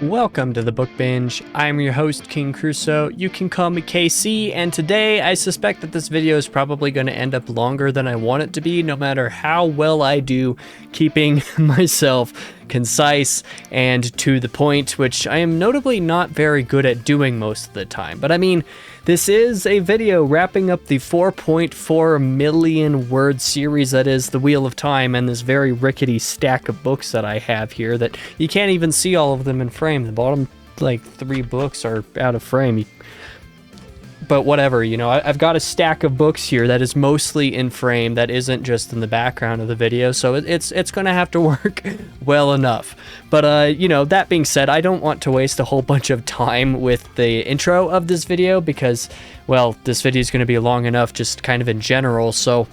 Welcome to the Book Binge. I'm your host, King Crusoe. You can call me KC, and today I suspect that this video is probably going to end up longer than I want it to be, no matter how well I do keeping myself concise and to the point, which I am notably not very good at doing most of the time. But I mean, this is a video wrapping up the 4.4 million word series that is The Wheel of Time, and this very rickety stack of books that I have here that you can't even see all of them in frame. The bottom, like, 3 books are out of frame. But whatever, you know, I've got a stack of books here that is mostly in frame, that isn't just in the background of the video, so it's gonna have to work well enough. But, you know, that being said, I don't want to waste a whole bunch of time with the intro of this video because, well, this video is gonna be long enough just kind of in general, so...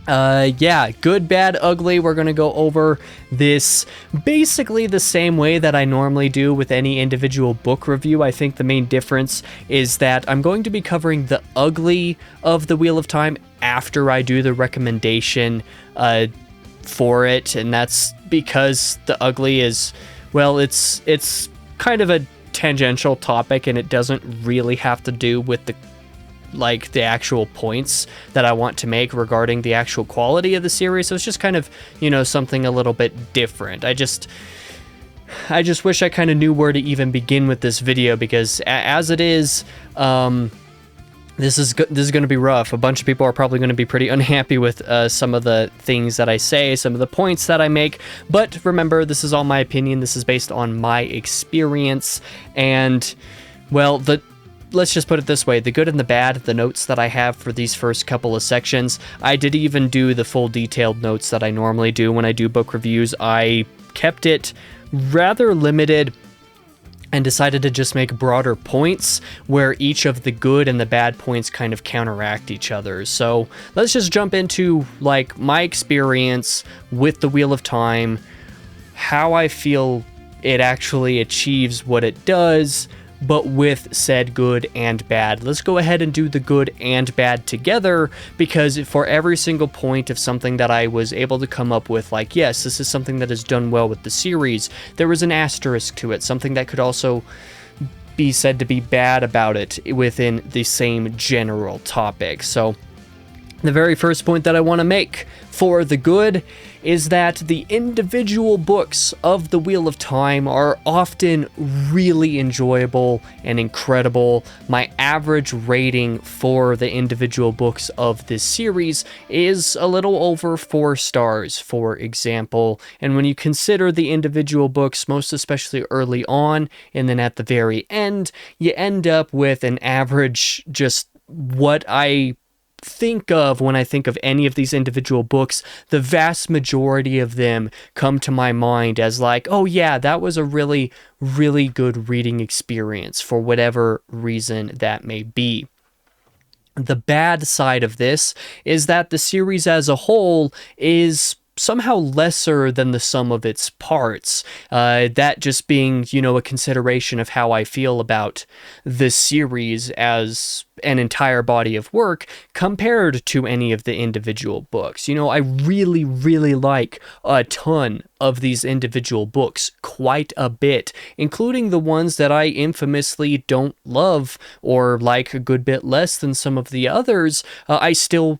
yeah, good, bad, ugly. We're going to go over this basically the same way that I normally do with any individual book review. I think the main difference is that I'm going to be covering the ugly of The Wheel of Time after I do the recommendation for it, and that's because the ugly is, well, it's kind of a tangential topic, and it doesn't really have to do with the actual points that I want to make regarding the actual quality of the series. So it's just kind of, you know, something a little bit different. I just wish I kind of knew where to even begin with this video, because as it is, this is going to be rough. A bunch of people are probably going to be pretty unhappy with some of the things that I say, some of the points that I make. But remember, this is all my opinion. This is based on my experience, and, well, let's just put it this way, the good and the bad, the notes that I have for these first couple of sections, I did even do the full detailed notes that I normally do when I do book reviews. I kept it rather limited and decided to just make broader points where each of the good and the bad points kind of counteract each other. So let's just jump into, like, my experience with The Wheel of Time, how I feel it actually achieves what it does, but with said good and bad. Let's go ahead and do the good and bad together, because for every single point of something that I was able to come up with, like, yes, this is something that is done well with the series, there was an asterisk to it, something that could also be said to be bad about it within the same general topic. So the very first point that I want to make for the good is that the individual books of The Wheel of Time are often really enjoyable and incredible. My average rating for the individual books of this series is a little over 4 stars, for example. And when you consider the individual books, most especially early on and then at the very end, you end up with an average, just what I think of when I think of any of these individual books. The vast majority of them come to my mind as like, oh yeah, that was a really, really good reading experience for whatever reason that may be. The bad side of this is that the series as a whole is somehow lesser than the sum of its parts. That just being, you know, a consideration of how I feel about this series as an entire body of work compared to any of the individual books. You know, I really, really like a ton of these individual books, quite a bit, including the ones that I infamously don't love or like a good bit less than some of the others. I still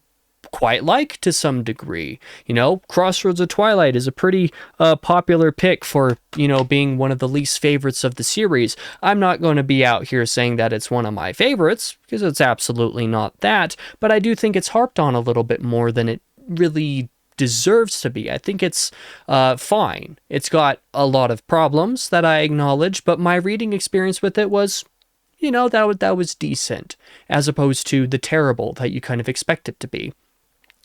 quite like to some degree. You know, Crossroads of Twilight is a pretty popular pick for, you know, being one of the least favorites of the series. I'm not going to be out here saying that it's one of my favorites, because it's absolutely not that, but I do think it's harped on a little bit more than it really deserves to be. I think it's fine. It's got a lot of problems that I acknowledge, but my reading experience with it was, you know, that was decent, as opposed to the terrible that you kind of expect it to be.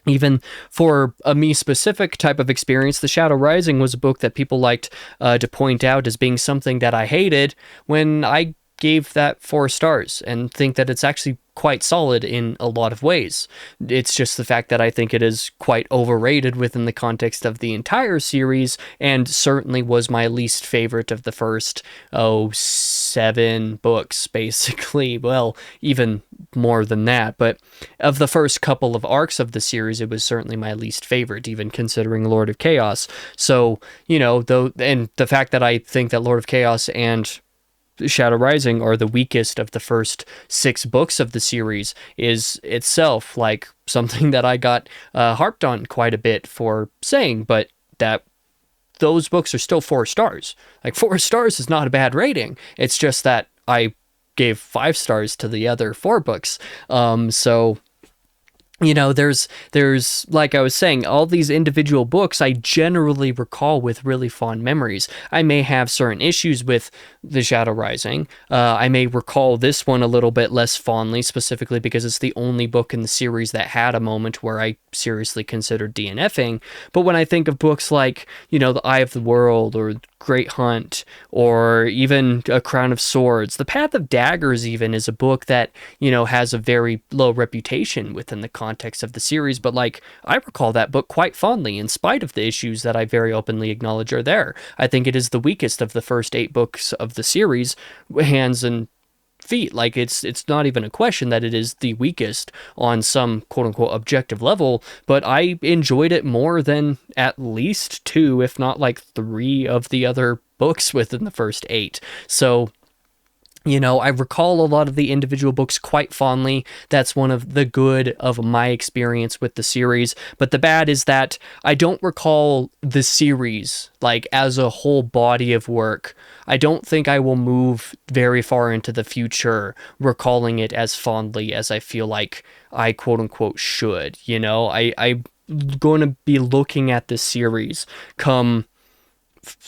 Even for a me-specific type of experience, The Shadow Rising was a book that people liked to point out as being something that I hated, when I gave that 4 stars and think that it's actually quite solid in a lot of ways. It's just the fact that I think it is quite overrated within the context of the entire series, and certainly was my least favorite of the first, 7 books, basically. Well, even more than that. But of the first couple of arcs of the series, it was certainly my least favorite, even considering Lord of Chaos. So, and the fact that I think that Lord of Chaos and Shadow Rising are the weakest of the first 6 books of the series is itself like something that I got harped on quite a bit for saying, but that those books are still 4 stars. Like 4 stars is not a bad rating. It's just that I gave 5 stars to the other 4 books. So there's like I was saying, all these individual books I generally recall with really fond memories. I may have certain issues with The Shadow Rising. I may recall this one a little bit less fondly, specifically because it's the only book in the series that had a moment where I seriously considered DNFing. But when I think of books like, The Eye of the World or Great Hunt, or even A Crown of Swords, The Path of Daggers even is a book that, has a very low reputation within the context of the series, but like I recall that book quite fondly in spite of the issues that I very openly acknowledge are there. I think it is the weakest of the first 8 books of the series, hands and feet. Like it's not even a question that it is the weakest on some quote unquote objective level, but I enjoyed it more than at least 2, if not like 3 of the other books within the first 8. So I recall a lot of the individual books quite fondly. That's one of the good of my experience with the series. But the bad is that I don't recall the series, like as a whole body of work. I don't think I will move very far into the future recalling it as fondly as I feel like I quote unquote should. I'm going to be looking at this series come,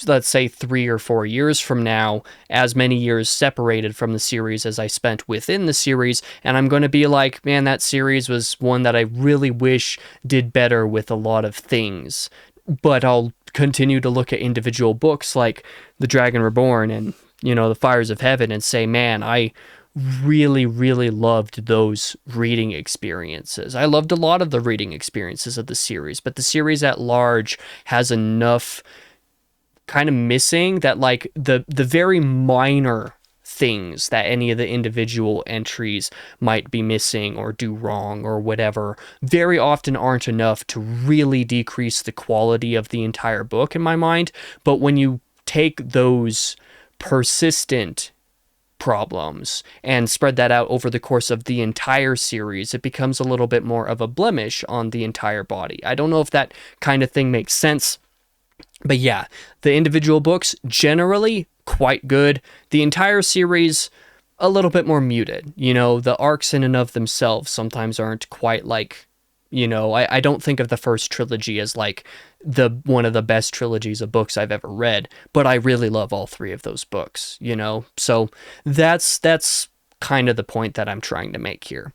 let's say, 3 or 4 years from now, as many years separated from the series as I spent within the series, and I'm going to be like, man, that series was one that I really wish did better with a lot of things. But I'll continue to look at individual books like The Dragon Reborn and, The Fires of Heaven and say, man, I really, really loved those reading experiences. I loved a lot of the reading experiences of the series, but the series at large has enough kind of missing that like the very minor things that any of the individual entries might be missing or do wrong or whatever very often aren't enough to really decrease the quality of the entire book in my mind. But when you take those persistent problems and spread that out over the course of the entire series, it becomes a little bit more of a blemish on the entire body. I don't know if that kind of thing makes sense. But yeah, the individual books generally quite good. The entire series a little bit more muted. The arcs in and of themselves sometimes aren't quite like, I don't think of the first trilogy as like one of the best trilogies of books I've ever read, but I really love all 3 of those books, So that's kind of the point that I'm trying to make here.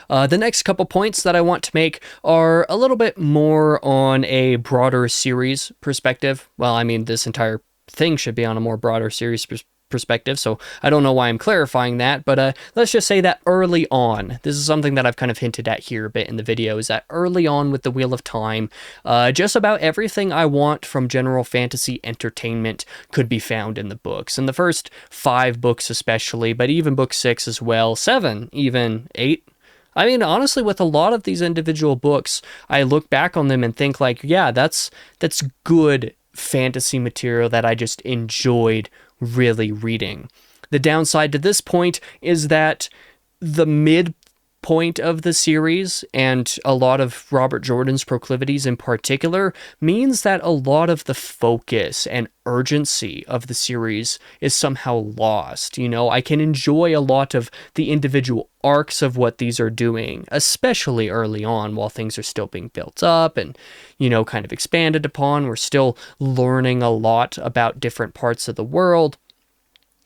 The next couple points that I want to make are a little bit more on a broader series perspective. Well, I mean, this entire thing should be on a more broader series perspective, so I don't know why I'm clarifying that, but let's just say that early on, this is something that I've kind of hinted at here a bit in the video, is that early on with the Wheel of Time, just about everything I want from general fantasy entertainment could be found in the books. And the first 5 books especially, but even book 6 as well, 7, even 8. I mean, honestly, with a lot of these individual books, I look back on them and think like, yeah, that's good fantasy material that I just enjoyed really reading. The downside to this point is that the midpoint of the series, and a lot of Robert Jordan's proclivities in particular, means that a lot of the focus and urgency of the series is somehow lost. I can enjoy a lot of the individual arcs of what these are doing, especially early on while things are still being built up and, kind of expanded upon. We're still learning a lot about different parts of the world.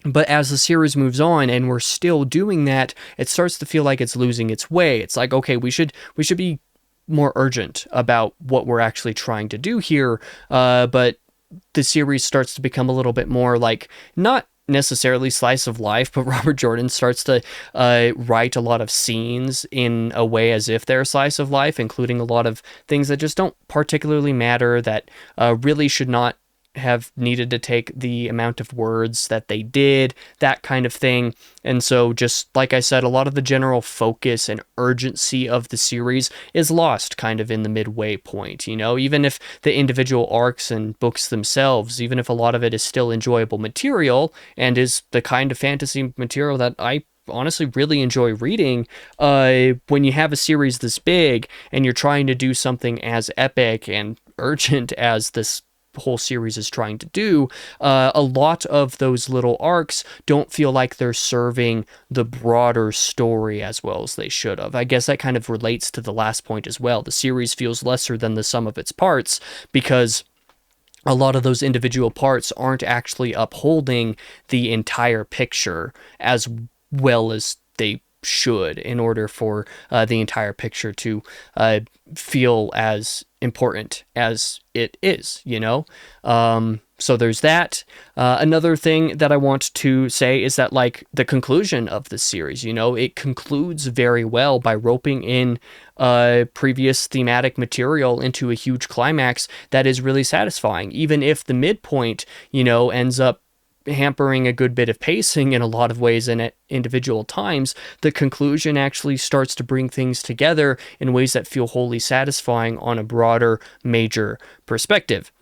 But as the series moves on and we're still doing that, it starts to feel like it's losing its way. It's like, okay, we should be more urgent about what we're actually trying to do here. But the series starts to become a little bit more like, not necessarily slice of life, but Robert Jordan starts to write a lot of scenes in a way as if they're slice of life, including a lot of things that just don't particularly matter, that really should not have needed to take the amount of words that they did, that kind of thing. And so, just like I said, a lot of the general focus and urgency of the series is lost kind of in the midway point, you know, even if the individual arcs and books themselves, even if a lot of it is still enjoyable material and is the kind of fantasy material that I honestly really enjoy reading. When you have a series this big and you're trying to do something as epic and urgent as this whole series is trying to do, a lot of those little arcs don't feel like they're serving the broader story as well as they should have. I guess that kind of relates to the last point as well. The series feels lesser than the sum of its parts because a lot of those individual parts aren't actually upholding the entire picture as well as they should in order for the entire picture to feel as important as it is, you know? So there's that. Another thing that I want to say is that, like, the conclusion of the series, you know, it concludes very well by roping in previous thematic material into a huge climax that is really satisfying, even if the midpoint, you know, ends up hampering a good bit of pacing in a lot of ways and at individual times. The conclusion actually starts to bring things together in ways that feel wholly satisfying on a broader, major perspective.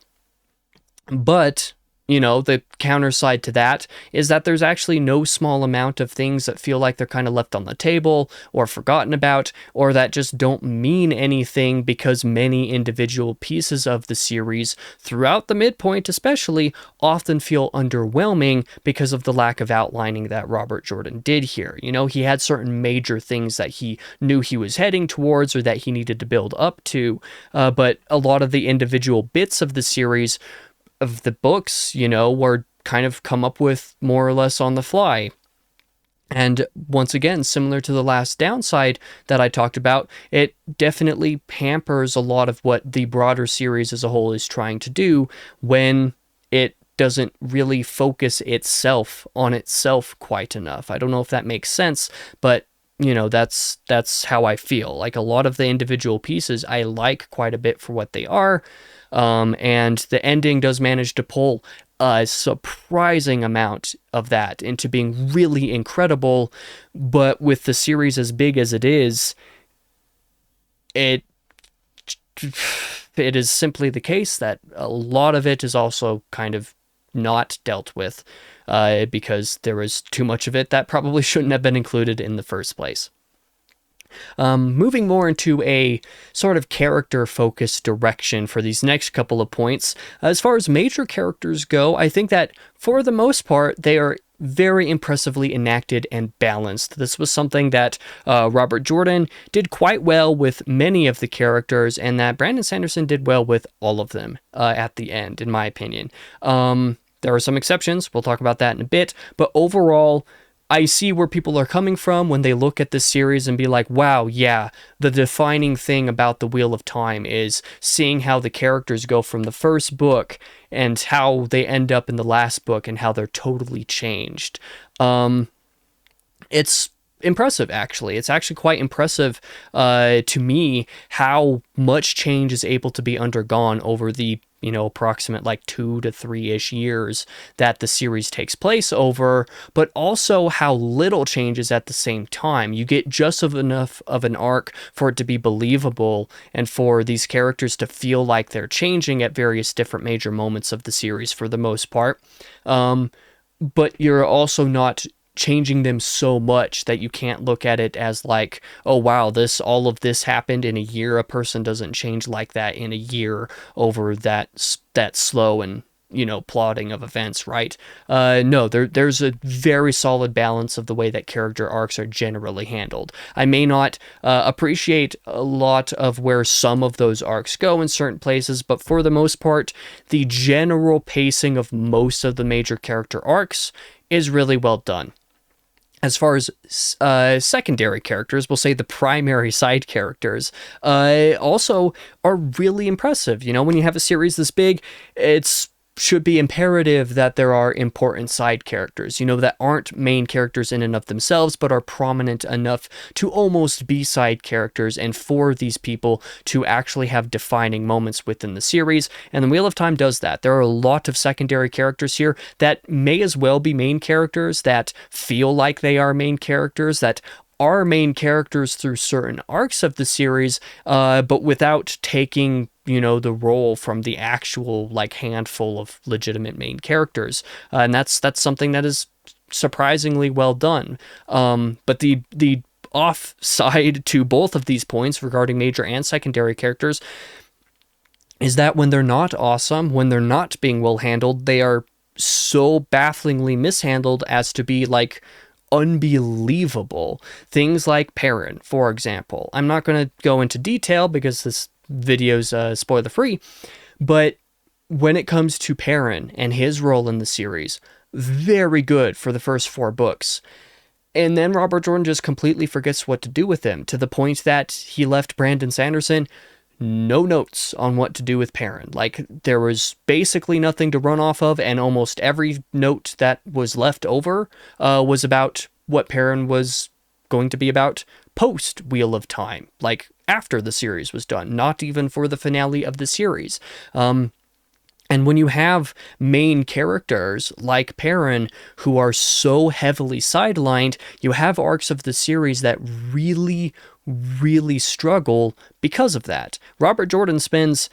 But, you know, the counter side to that is that there's actually no small amount of things that feel like they're kind of left on the table or forgotten about, or that just don't mean anything because many individual pieces of the series, throughout the midpoint especially, often feel underwhelming because of the lack of outlining that Robert Jordan did here. You know, he had certain major things that he knew he was heading towards or that he needed to build up to, but a lot of the individual bits of the series, of the books, you know, were kind of come up with more or less on the fly. And once again, similar to the last downside that I talked about, it definitely pampers a lot of what the broader series as a whole is trying to do when it doesn't really focus itself on itself quite enough. I don't know if that makes sense, but you know, that's how I feel. Like, a lot of the individual pieces I like quite a bit for what they are. And the ending does manage to pull a surprising amount of that into being really incredible. But with the series as big as it is, it is simply the case that a lot of it is also kind of not dealt with because there was too much of it that probably shouldn't have been included in the first place. Moving more into a sort of character-focused direction for these next couple of points. As far as major characters go, I think that for the most part, they are very impressively enacted and balanced. This was something that Robert Jordan did quite well with many of the characters, and that Brandon Sanderson did well with all of them at the end, in my opinion. There are some exceptions. We'll talk about that in a bit, but overall, I see where people are coming from when they look at this series and be like, wow, yeah, the defining thing about the Wheel of Time is seeing how the characters go from the first book and how they end up in the last book and how they're totally changed. It's impressive, actually. It's actually quite impressive to me how much change is able to be undergone over the, you know, approximate like 2 to 3-ish years that the series takes place over, but also how little changes at the same time. You get just enough of an arc for it to be believable and for these characters to feel like they're changing at various different major moments of the series for the most part. But you're also not changing them so much that you can't look at it as like, oh wow, all of this happened in a year. A person doesn't change like that in a year over that slow and, you know, plotting of events, right? No, there's a very solid balance of the way that character arcs are generally handled. I may not appreciate a lot of where some of those arcs go in certain places, but for the most part, the general pacing of most of the major character arcs is really well done. As far as secondary characters, we'll say the primary side characters, also are really impressive. You know, when you have a series this big, it's should be imperative that there are important side characters, you know, that aren't main characters in and of themselves, but are prominent enough to almost be side characters, and for these people to actually have defining moments within the series. And the Wheel of Time does that. There are a lot of secondary characters here that may as well be main characters, that feel like they are main characters, that are main characters through certain arcs of the series, but without taking, you know, the role from the actual like handful of legitimate main characters. And that's something that is surprisingly well done. But the offside to both of these points regarding major and secondary characters is that when they're not awesome, when they're not being well handled, they are so bafflingly mishandled as to be like unbelievable. Things like Perrin, for example. I'm not going to go into detail because this video's spoiler free, but when it comes to Perrin and his role in the series, very good for the first 4 books. And then Robert Jordan just completely forgets what to do with him, to the point that he left Brandon Sanderson no notes on what to do with Perrin. Like, there was basically nothing to run off of, and almost every note that was left over was about what Perrin was going to be about post Wheel of Time, like after the series was done, not even for the finale of the series. And when you have main characters like Perrin who are so heavily sidelined, you have arcs of the series that really, really struggle because of that. Robert Jordan spends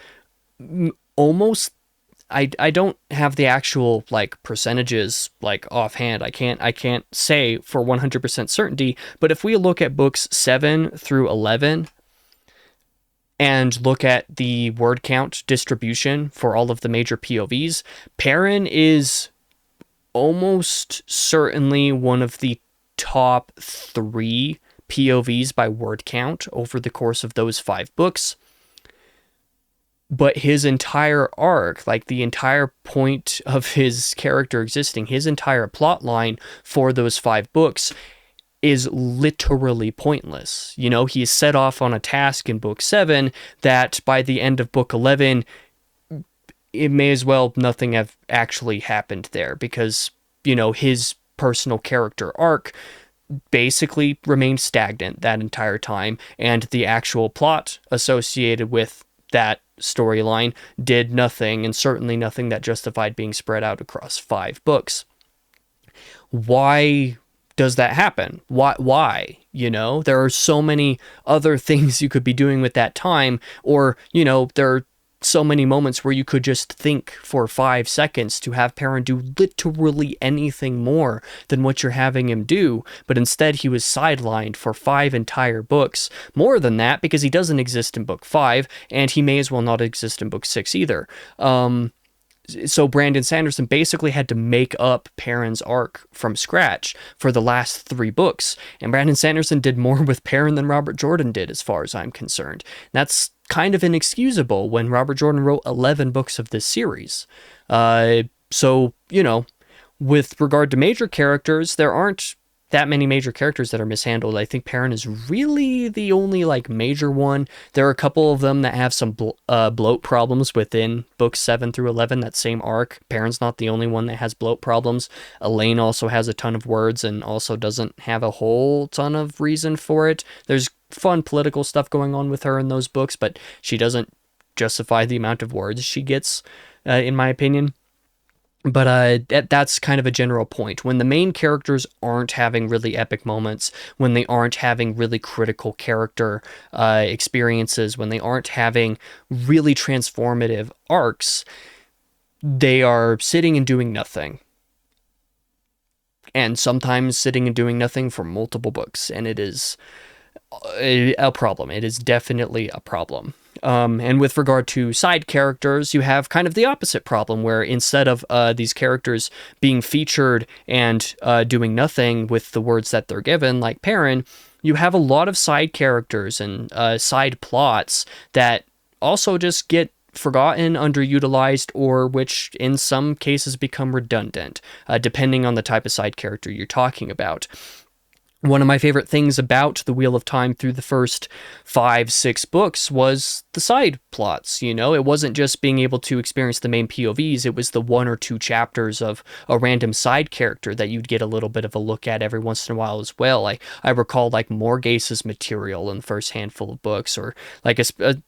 almost, I don't have the actual like percentages like offhand. I can't say for 100% certainty, but if we look at books 7 through 11 and look at the word count distribution for all of the major POVs, Perrin is almost certainly one of the top 3 POVs by word count over the course of those 5 books. But his entire arc, like the entire point of his character existing, his entire plot line for those 5 books is literally pointless. You know, he is set off on a task in book 7 that by the end of book 11, it may as well nothing have actually happened there, because, you know, his personal character arc basically remained stagnant that entire time, and the actual plot associated with that storyline did nothing, and certainly nothing that justified being spread out across 5 books. Why does that happen? Why? You know, there are so many other things you could be doing with that time, or, you know, there are so many moments where you could just think for 5 seconds to have Perrin do literally anything more than what you're having him do, but instead he was sidelined for 5 entire books. More than that, because he doesn't exist in book 5, and he may as well not exist in book 6 either. So Brandon Sanderson basically had to make up Perrin's arc from scratch for the last 3 books, and Brandon Sanderson did more with Perrin than Robert Jordan did, as far as I'm concerned. That's kind of inexcusable when Robert Jordan wrote 11 books of this series. So, you know, with regard to major characters, there aren't that many major characters that are mishandled. I think Perrin is really the only like major one. There are a couple of them that have some bloat problems within books 7 through 11, that same arc. Perrin's not the only one that has bloat problems. Elaine also has a ton of words and also doesn't have a whole ton of reason for it. There's fun political stuff going on with her in those books, but she doesn't justify the amount of words she gets, in my opinion. But that's kind of a general point. When the main characters aren't having really epic moments, when they aren't having really critical character experiences, when they aren't having really transformative arcs, they are sitting and doing nothing. And sometimes sitting and doing nothing for multiple books. And it is a problem. It is definitely a problem. And with regard to side characters, you have kind of the opposite problem, where instead of these characters being featured and doing nothing with the words that they're given, like Perrin, you have a lot of side characters and side plots that also just get forgotten, underutilized, or which in some cases become redundant, depending on the type of side character you're talking about. One of my favorite things about the Wheel of Time through the first 5, 6 books was the side plots. You know, it wasn't just being able to experience the main POVs, it was the 1 or 2 chapters of a random side character that you'd get a little bit of a look at every once in a while as well. I recall like Morgase's material in the first handful of books, or like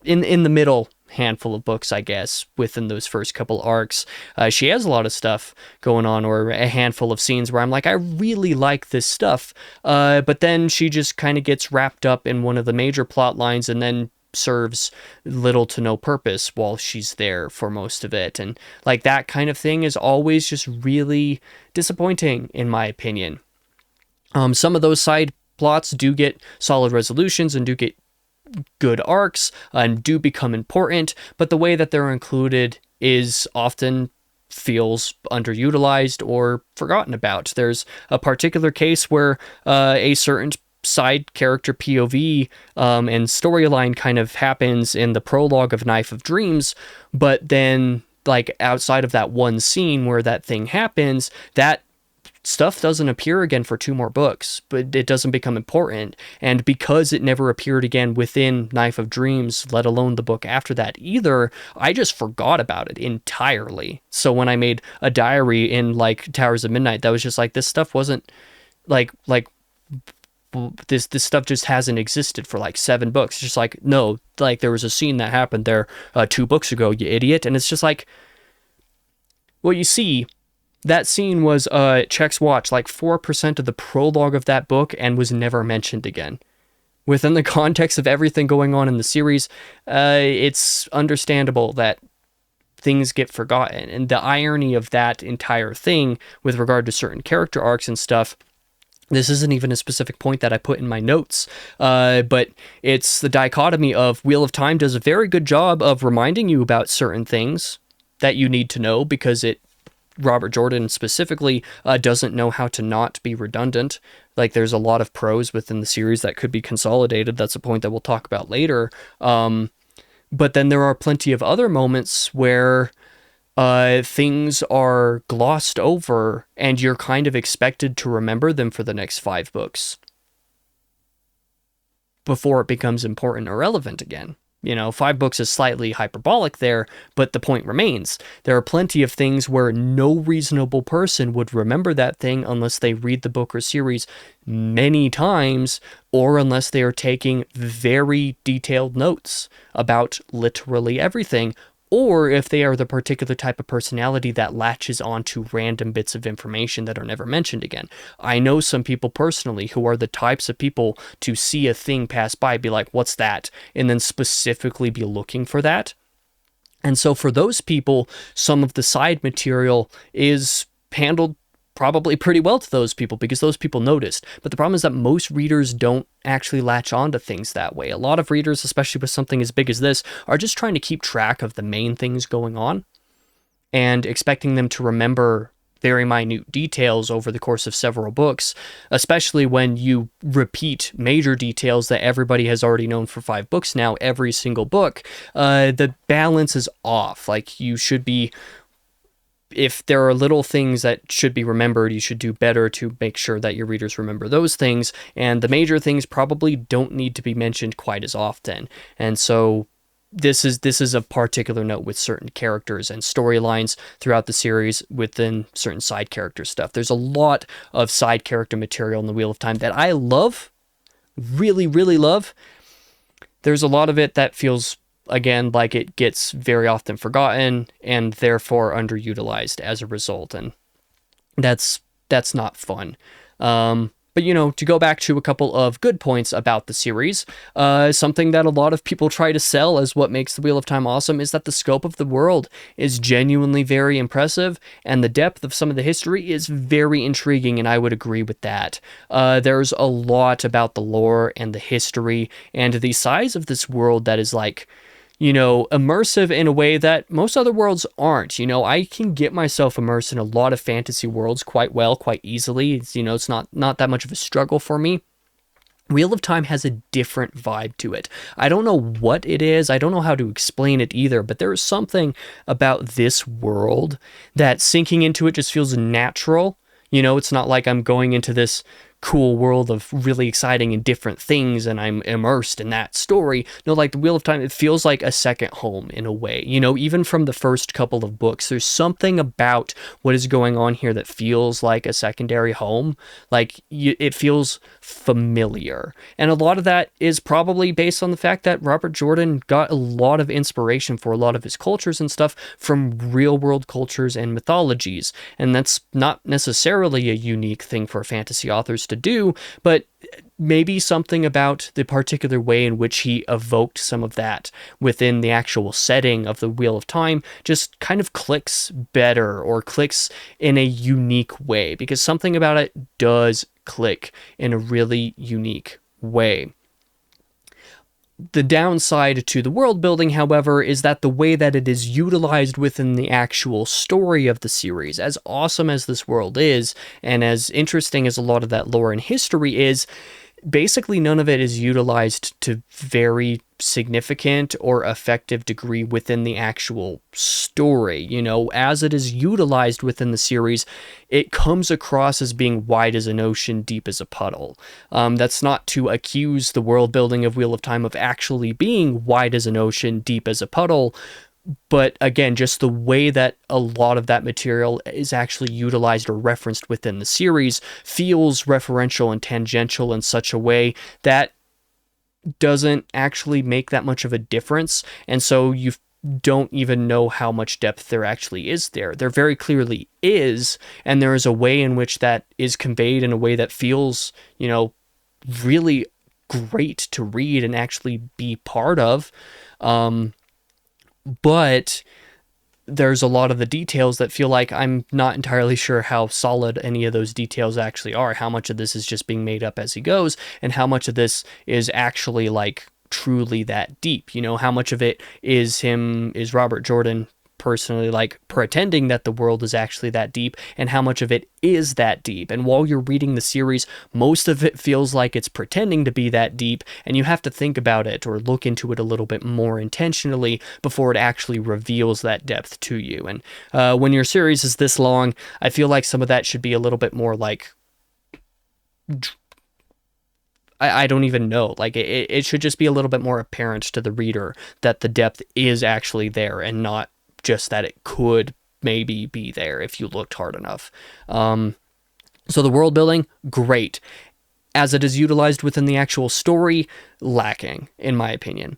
in the middle handful of books, I guess, within those first couple arcs. She has a lot of stuff going on, or a handful of scenes where I'm like, I really like this stuff. But then she just kind of gets wrapped up in one of the major plot lines and then serves little to no purpose while she's there for most of it. And like that kind of thing is always just really disappointing, in my opinion. Some of those side plots do get solid resolutions and do get good arcs and do become important, but the way that they're included is often feels underutilized or forgotten about. There's a particular case where a certain side character POV and storyline kind of happens in the prologue of Knife of Dreams, but then like outside of that one scene where that thing happens, that stuff doesn't appear again for 2 more books, but it doesn't become important. And because it never appeared again within Knife of Dreams, let alone the book after that either, I just forgot about it entirely. So when I made a diary in like Towers of Midnight, that was just like, this stuff wasn't like this stuff just hasn't existed for like 7 books. It's just like, no, like there was a scene that happened there 2 books ago, you idiot. And it's just like, well, you see, that scene was Check's Watch, like 4% of the prologue of that book, and was never mentioned again. Within the context of everything going on in the series, it's understandable that things get forgotten. And the irony of that entire thing with regard to certain character arcs and stuff, this isn't even a specific point that I put in my notes, but it's the dichotomy of Wheel of Time does a very good job of reminding you about certain things that you need to know, because Robert Jordan specifically doesn't know how to not be redundant. Like there's a lot of prose within the series that could be consolidated. That's a point that we'll talk about later. But then there are plenty of other moments where things are glossed over and you're kind of expected to remember them for the next 5 books before it becomes important or relevant again. You know, 5 books is slightly hyperbolic there, but the point remains. There are plenty of things where no reasonable person would remember that thing unless they read the book or series many times, or unless they are taking very detailed notes about literally everything, or if they are the particular type of personality that latches onto random bits of information that are never mentioned again. I know some people personally who are the types of people to see a thing pass by, be like, what's that? And then specifically be looking for that. And so for those people, some of the side material is handled probably pretty well to those people because those people noticed. But the problem is that most readers don't actually latch on to things that way. A lot of readers, especially with something as big as this, are just trying to keep track of the main things going on and expecting them to remember very minute details over the course of several books, especially when you repeat major details that everybody has already known for 5 books now, every single book. The balance is off. Like, you should be, if there are little things that should be remembered, you should do better to make sure that your readers remember those things, and the major things probably don't need to be mentioned quite as often. And so this is a particular note with certain characters and storylines throughout the series within certain side character stuff. There's a lot of side character material in the Wheel of Time that I love, really, really love. There's a lot of it that feels, again, like it gets very often forgotten and therefore underutilized as a result, and that's not fun. But, you know, to go back to a couple of good points about the series, something that a lot of people try to sell as what makes the Wheel of Time awesome is that the scope of the world is genuinely very impressive, and the depth of some of the history is very intriguing, and I would agree with that. There's a lot about the lore and the history and the size of this world that is, like, you know, immersive in a way that most other worlds aren't. You know, I can get myself immersed in a lot of fantasy worlds quite well, quite easily. It's, you know, it's not that much of a struggle for me. Wheel of Time has a different vibe to it. I don't know what it is. I don't know how to explain it either, but there is something about this world that sinking into it just feels natural. You know, it's not like I'm going into this cool world of really exciting and different things, and I'm immersed in that story. No, like the Wheel of Time, it feels like a second home in a way. You know, even from the first couple of books, there's something about what is going on here that feels like a secondary home. Like it feels familiar. And a lot of that is probably based on the fact that Robert Jordan got a lot of inspiration for a lot of his cultures and stuff from real world cultures and mythologies. And that's not necessarily a unique thing for fantasy authors to do, but maybe something about the particular way in which he evoked some of that within the actual setting of the Wheel of Time just kind of clicks better, or clicks in a unique way, because something about it does click in a really unique way. The downside to the world building, however, is that the way that it is utilized within the actual story of the series, as awesome as this world is, and as interesting as a lot of that lore and history is, basically none of it is utilized to very significant or effective degree within the actual story. You know, as it is utilized within the series, it comes across as being wide as an ocean, deep as a puddle. That's not to accuse the world building of Wheel of Time of actually being wide as an ocean, deep as a puddle, but again, just the way that a lot of that material is actually utilized or referenced within the series feels referential and tangential in such a way that doesn't actually make that much of a difference. And so you don't even know how much depth there actually is there. There very clearly is, and there is a way in which that is conveyed in a way that feels, you know, really great to read and actually be part of. But there's a lot of the details that feel like I'm not entirely sure how solid any of those details actually are. How much of this is just being made up as he goes, and how much of this is actually like truly that deep. You know, how much of it is Robert Jordan personally like pretending that the world is actually that deep, and how much of it is that deep. And while you're reading the series, most of it feels like it's pretending to be that deep, and you have to think about it or look into it a little bit more intentionally before it actually reveals that depth to you. And when your series is this long, I feel like some of that should be a little bit more like, I don't even know. Like it should just be a little bit more apparent to the reader that the depth is actually there, and not just that it could maybe be there if you looked hard enough. So the world building, great. As it is utilized within the actual story, lacking, in my opinion.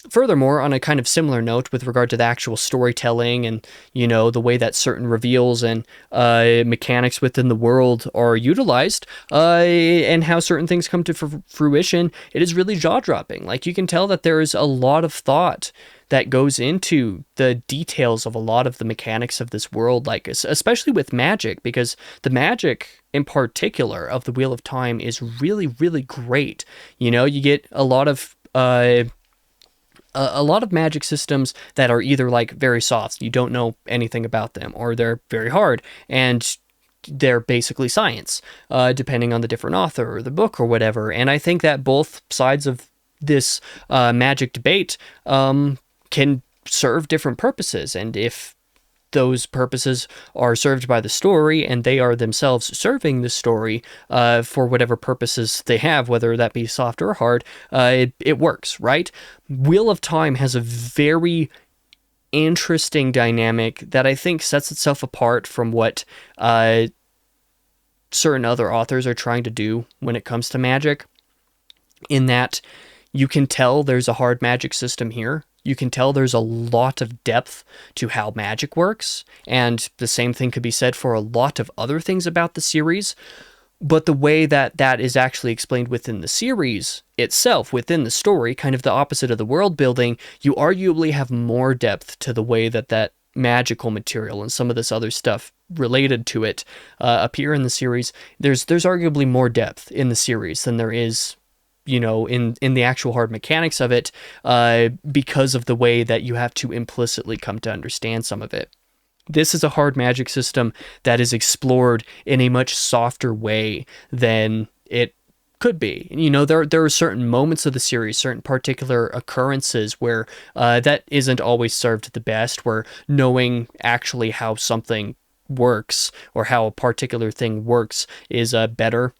Furthermore, on a kind of similar note with regard to the actual storytelling and, you know, the way that certain reveals and mechanics within the world are utilized, and how certain things come to fruition, it is really jaw-dropping. Like, you can tell that there is a lot of thought that goes into the details of a lot of the mechanics of this world, like especially with magic, because the magic in particular of the Wheel of Time is really, really great. You know, you get a lot of magic systems that are either like very soft, you don't know anything about them, or they're very hard and they're basically science, depending on the different author or the book or whatever. And I think that both sides of this magic debate can serve different purposes. And if those purposes are served by the story, and they are themselves serving the story for whatever purposes they have, whether that be soft or hard, it works, right? Wheel of Time has a very interesting dynamic that I think sets itself apart from what certain other authors are trying to do when it comes to magic, in that you can tell there's a hard magic system here. You can tell there's a lot of depth to how magic works, and the same thing could be said for a lot of other things about the series. But the way that that is actually explained within the series itself, within the story, kind of the opposite of the world building, you arguably have more depth to the way that that magical material and some of this other stuff related to it appear in the series. There's arguably more depth in the series than there is, you know, in the actual hard mechanics of it, because of the way that you have to implicitly come to understand some of it. This is a hard magic system that is explored in a much softer way than it could be. You know, there are certain moments of the series, certain particular occurrences where that isn't always served the best, where knowing actually how something works or how a particular thing works is better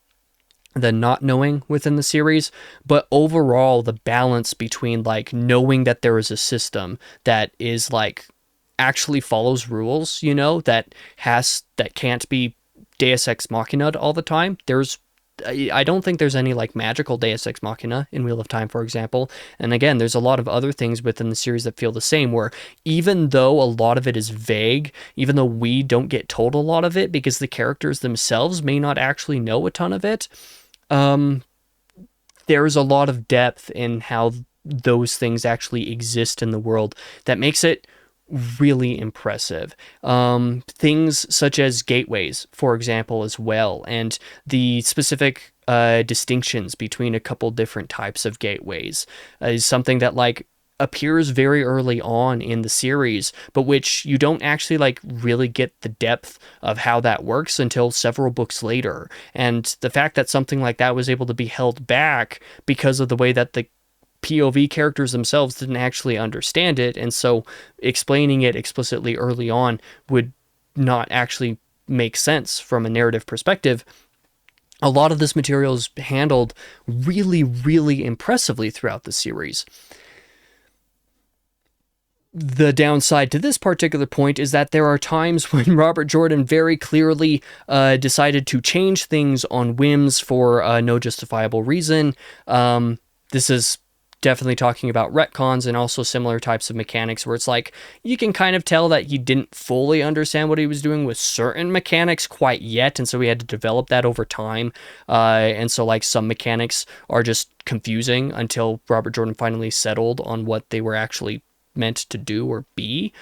than not knowing within the series. But overall, the balance between like knowing that there is a system that is like actually follows rules, you know, that can't be Deus Ex Machina all the time. I don't think there's any like magical Deus Ex Machina in Wheel of Time, for example. And again, there's a lot of other things within the series that feel the same, where even though a lot of it is vague, even though we don't get told a lot of it because the characters themselves may not actually know a ton of it, there's a lot of depth in how those things actually exist in the world that makes it really impressive. Things such as gateways, for example, as well, and the specific distinctions between a couple different types of gateways is something that like appears very early on in the series, but which you don't actually like really get the depth of how that works until several books later. And the fact that something like that was able to be held back because of the way that the POV characters themselves didn't actually understand it, and so explaining it explicitly early on would not actually make sense from a narrative perspective. A lot of this material is handled really, really impressively throughout the series. The downside to this particular point is that there are times when Robert Jordan very clearly decided to change things on whims for no justifiable reason. This is definitely talking about retcons and also similar types of mechanics where it's like you can kind of tell that he didn't fully understand what he was doing with certain mechanics quite yet, and so he had to develop that over time. And so like some mechanics are just confusing until Robert Jordan finally settled on what they were actually meant to do or be,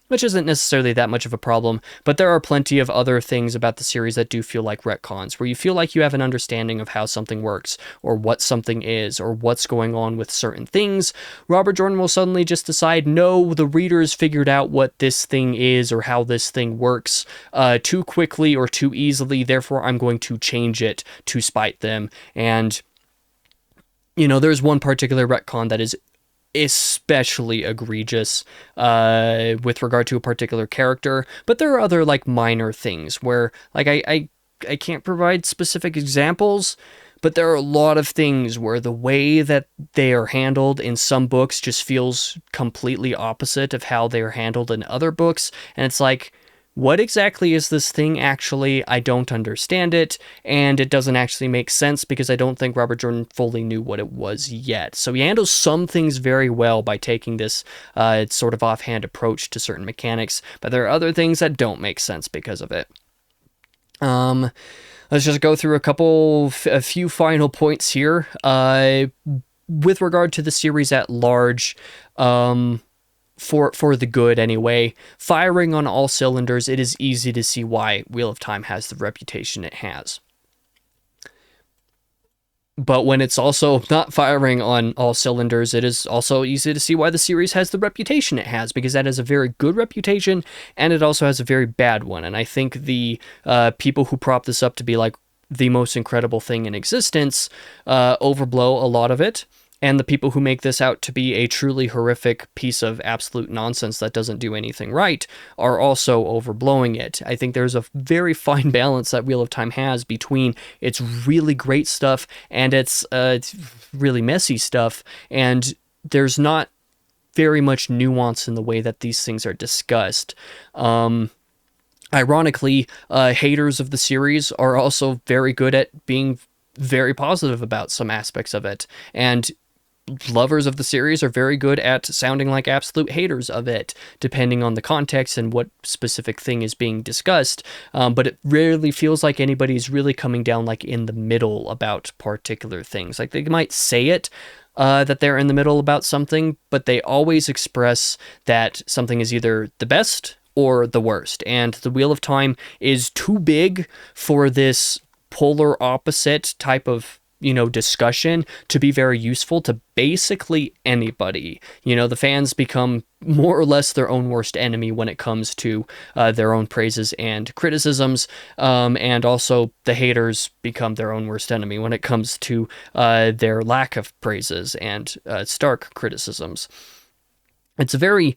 which isn't necessarily that much of a problem. But there are plenty of other things about the series that do feel like retcons, where you feel like you have an understanding of how something works or what something is or what's going on with certain things. Robert Jordan will suddenly just decide, no, the readers figured out what this thing is or how this thing works too quickly or too easily, therefore I'm going to change it to spite them. And you know, there's one particular retcon that is especially egregious with regard to a particular character, but there are other like minor things where like I can't provide specific examples, but there are a lot of things where the way that they are handled in some books just feels completely opposite of how they are handled in other books, and it's like, what exactly is this thing actually? I don't understand it, and it doesn't actually make sense because I don't think Robert Jordan fully knew what it was yet. So he handles some things very well by taking this sort of offhand approach to certain mechanics, but there are other things that don't make sense because of it. Let's just go through a few final points here. With regard to the series at large, for the good anyway, firing on all cylinders, it is easy to see why Wheel of Time has the reputation it has. But when it's also not firing on all cylinders, it is also easy to see why the series has the reputation it has, because that is a very good reputation, and it also has a very bad one. And I think the people who prop this up to be like the most incredible thing in existence overblow a lot of it. And the people who make this out to be a truly horrific piece of absolute nonsense that doesn't do anything right are also overblowing it. I think there's a very fine balance that Wheel of Time has between its really great stuff and its really messy stuff, and there's not very much nuance in the way that these things are discussed. Ironically, haters of the series are also very good at being very positive about some aspects of it, and lovers of the series are very good at sounding like absolute haters of it, depending on the context and what specific thing is being discussed. But it rarely feels like anybody's really coming down like in the middle about particular things. Like they might say it, that they're in the middle about something, but they always express that something is either the best or the worst. And the Wheel of Time is too big for this polar opposite type of discussion to be very useful to basically anybody. The fans become more or less their own worst enemy when it comes to their own praises and criticisms, and also the haters become their own worst enemy when it comes to their lack of praises and stark criticisms. It's a very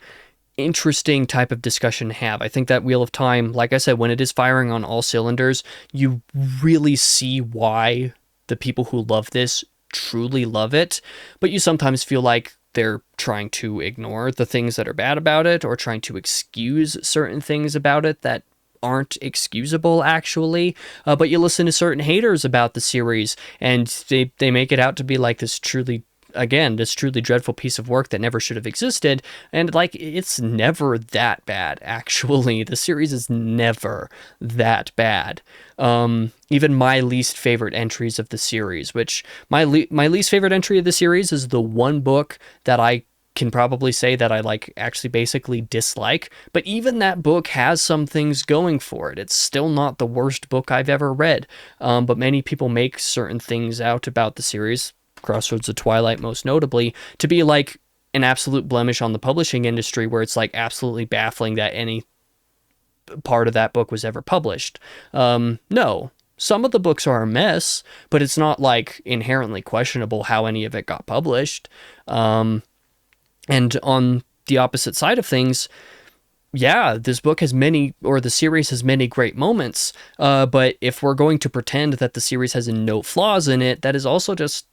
interesting type of discussion to have. I think that Wheel of Time, like I said, when it is firing on all cylinders, you really see why the people who love this truly love it, but you sometimes feel like they're trying to ignore the things that are bad about it, or trying to excuse certain things about it that aren't excusable actually. But you listen to certain haters about the series, and they make it out to be like this truly dreadful piece of work that never should have existed. And like, it's never that bad, actually. The series is never that bad. Even my least favorite entries of the series, which my least favorite entry of the series is the one book that I can probably say that I like actually basically dislike, but even that book has some things going for it. It's still not the worst book I've ever read. But many people make certain things out about the series, Crossroads of Twilight most notably, to be like an absolute blemish on the publishing industry, where it's like absolutely baffling that any part of that book was ever published. No, some of the books are a mess, but it's not like inherently questionable how any of it got published. And on the opposite side of things, yeah, this book has many, or the series has many great moments, but if we're going to pretend that the series has no flaws in it, that is also just,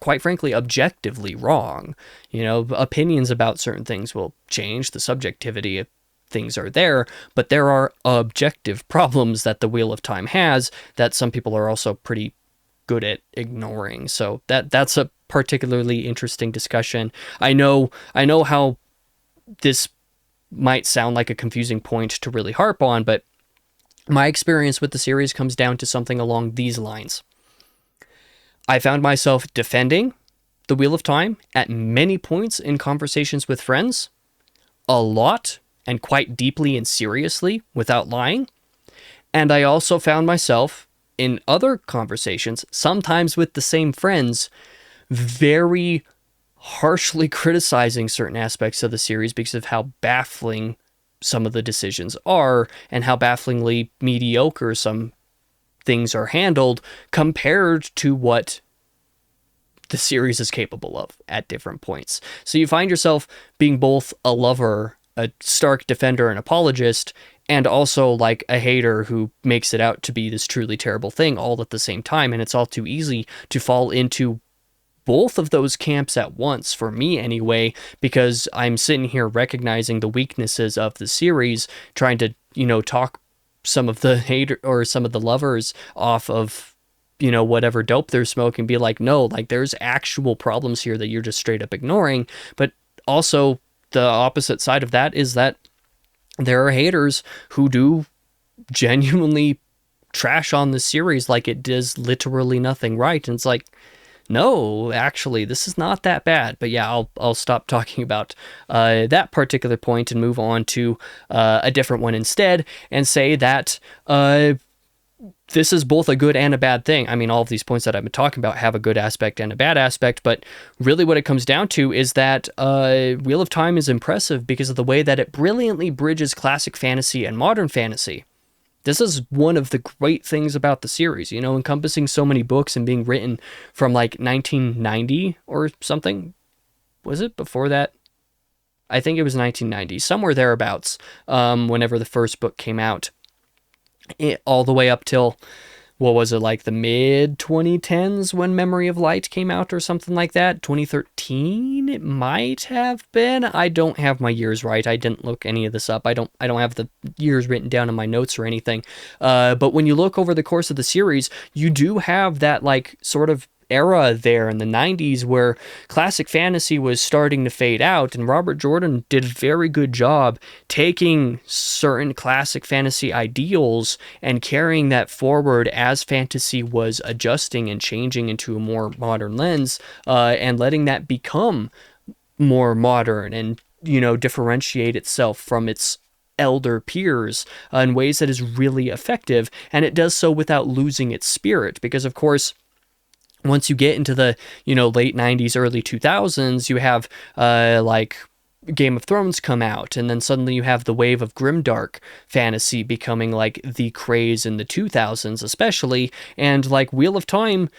quite frankly, objectively wrong. You know, opinions about certain things will change, the subjectivity of things are there, but there are objective problems that the Wheel of Time has that some people are also pretty good at ignoring. So that's a particularly interesting discussion. I know how this might sound like a confusing point to really harp on, but my experience with the series comes down to something along these lines. I found myself defending the Wheel of Time at many points in conversations with friends, a lot and quite deeply and seriously without lying. And I also found myself in other conversations, sometimes with the same friends, very harshly criticizing certain aspects of the series because of how baffling some of the decisions are and how bafflingly mediocre some things are handled compared to what the series is capable of at different points. So you find yourself being both a lover, a stark defender and apologist, and also like a hater who makes it out to be this truly terrible thing all at the same time. And it's all too easy to fall into both of those camps at once, for me anyway, because I'm sitting here recognizing the weaknesses of the series, trying to, talk some of the hater or some of the lovers off of, whatever dope they're smoking, be like, no, like there's actual problems here that you're just straight up ignoring. But also the opposite side of that is that there are haters who do genuinely trash on the series like it does literally nothing right. And it's like, no, actually, this is not that bad. But yeah, I'll stop talking about that particular point and move on to a different one instead, and say that this is both a good and a bad thing. I mean, all of these points that I've been talking about have a good aspect and a bad aspect, but really what it comes down to is that Wheel of Time is impressive because of the way that it brilliantly bridges classic fantasy and modern fantasy. This is one of the great things about the series, encompassing so many books and being written from like 1990 or something. Was it before that? I think it was 1990, somewhere thereabouts, whenever the first book came out. All the way up till, what was it, like the mid 2010s when Memory of Light came out or something like that? 2013 it might have been. I don't have my years right. I didn't look any of this up. I don't have the years written down in my notes or anything. But when you look over the course of the series, you do have that like sort of era there in the 90s where classic fantasy was starting to fade out, and Robert Jordan did a very good job taking certain classic fantasy ideals and carrying that forward as fantasy was adjusting and changing into a more modern lens, and letting that become more modern and differentiate itself from its elder peers in ways that is really effective. And it does so without losing its spirit, because of course once you get into the, late 90s, early 2000s, you have, like, Game of Thrones come out, and then suddenly you have the wave of grimdark fantasy becoming, like, the craze in the 2000s especially, and, like, Wheel of Time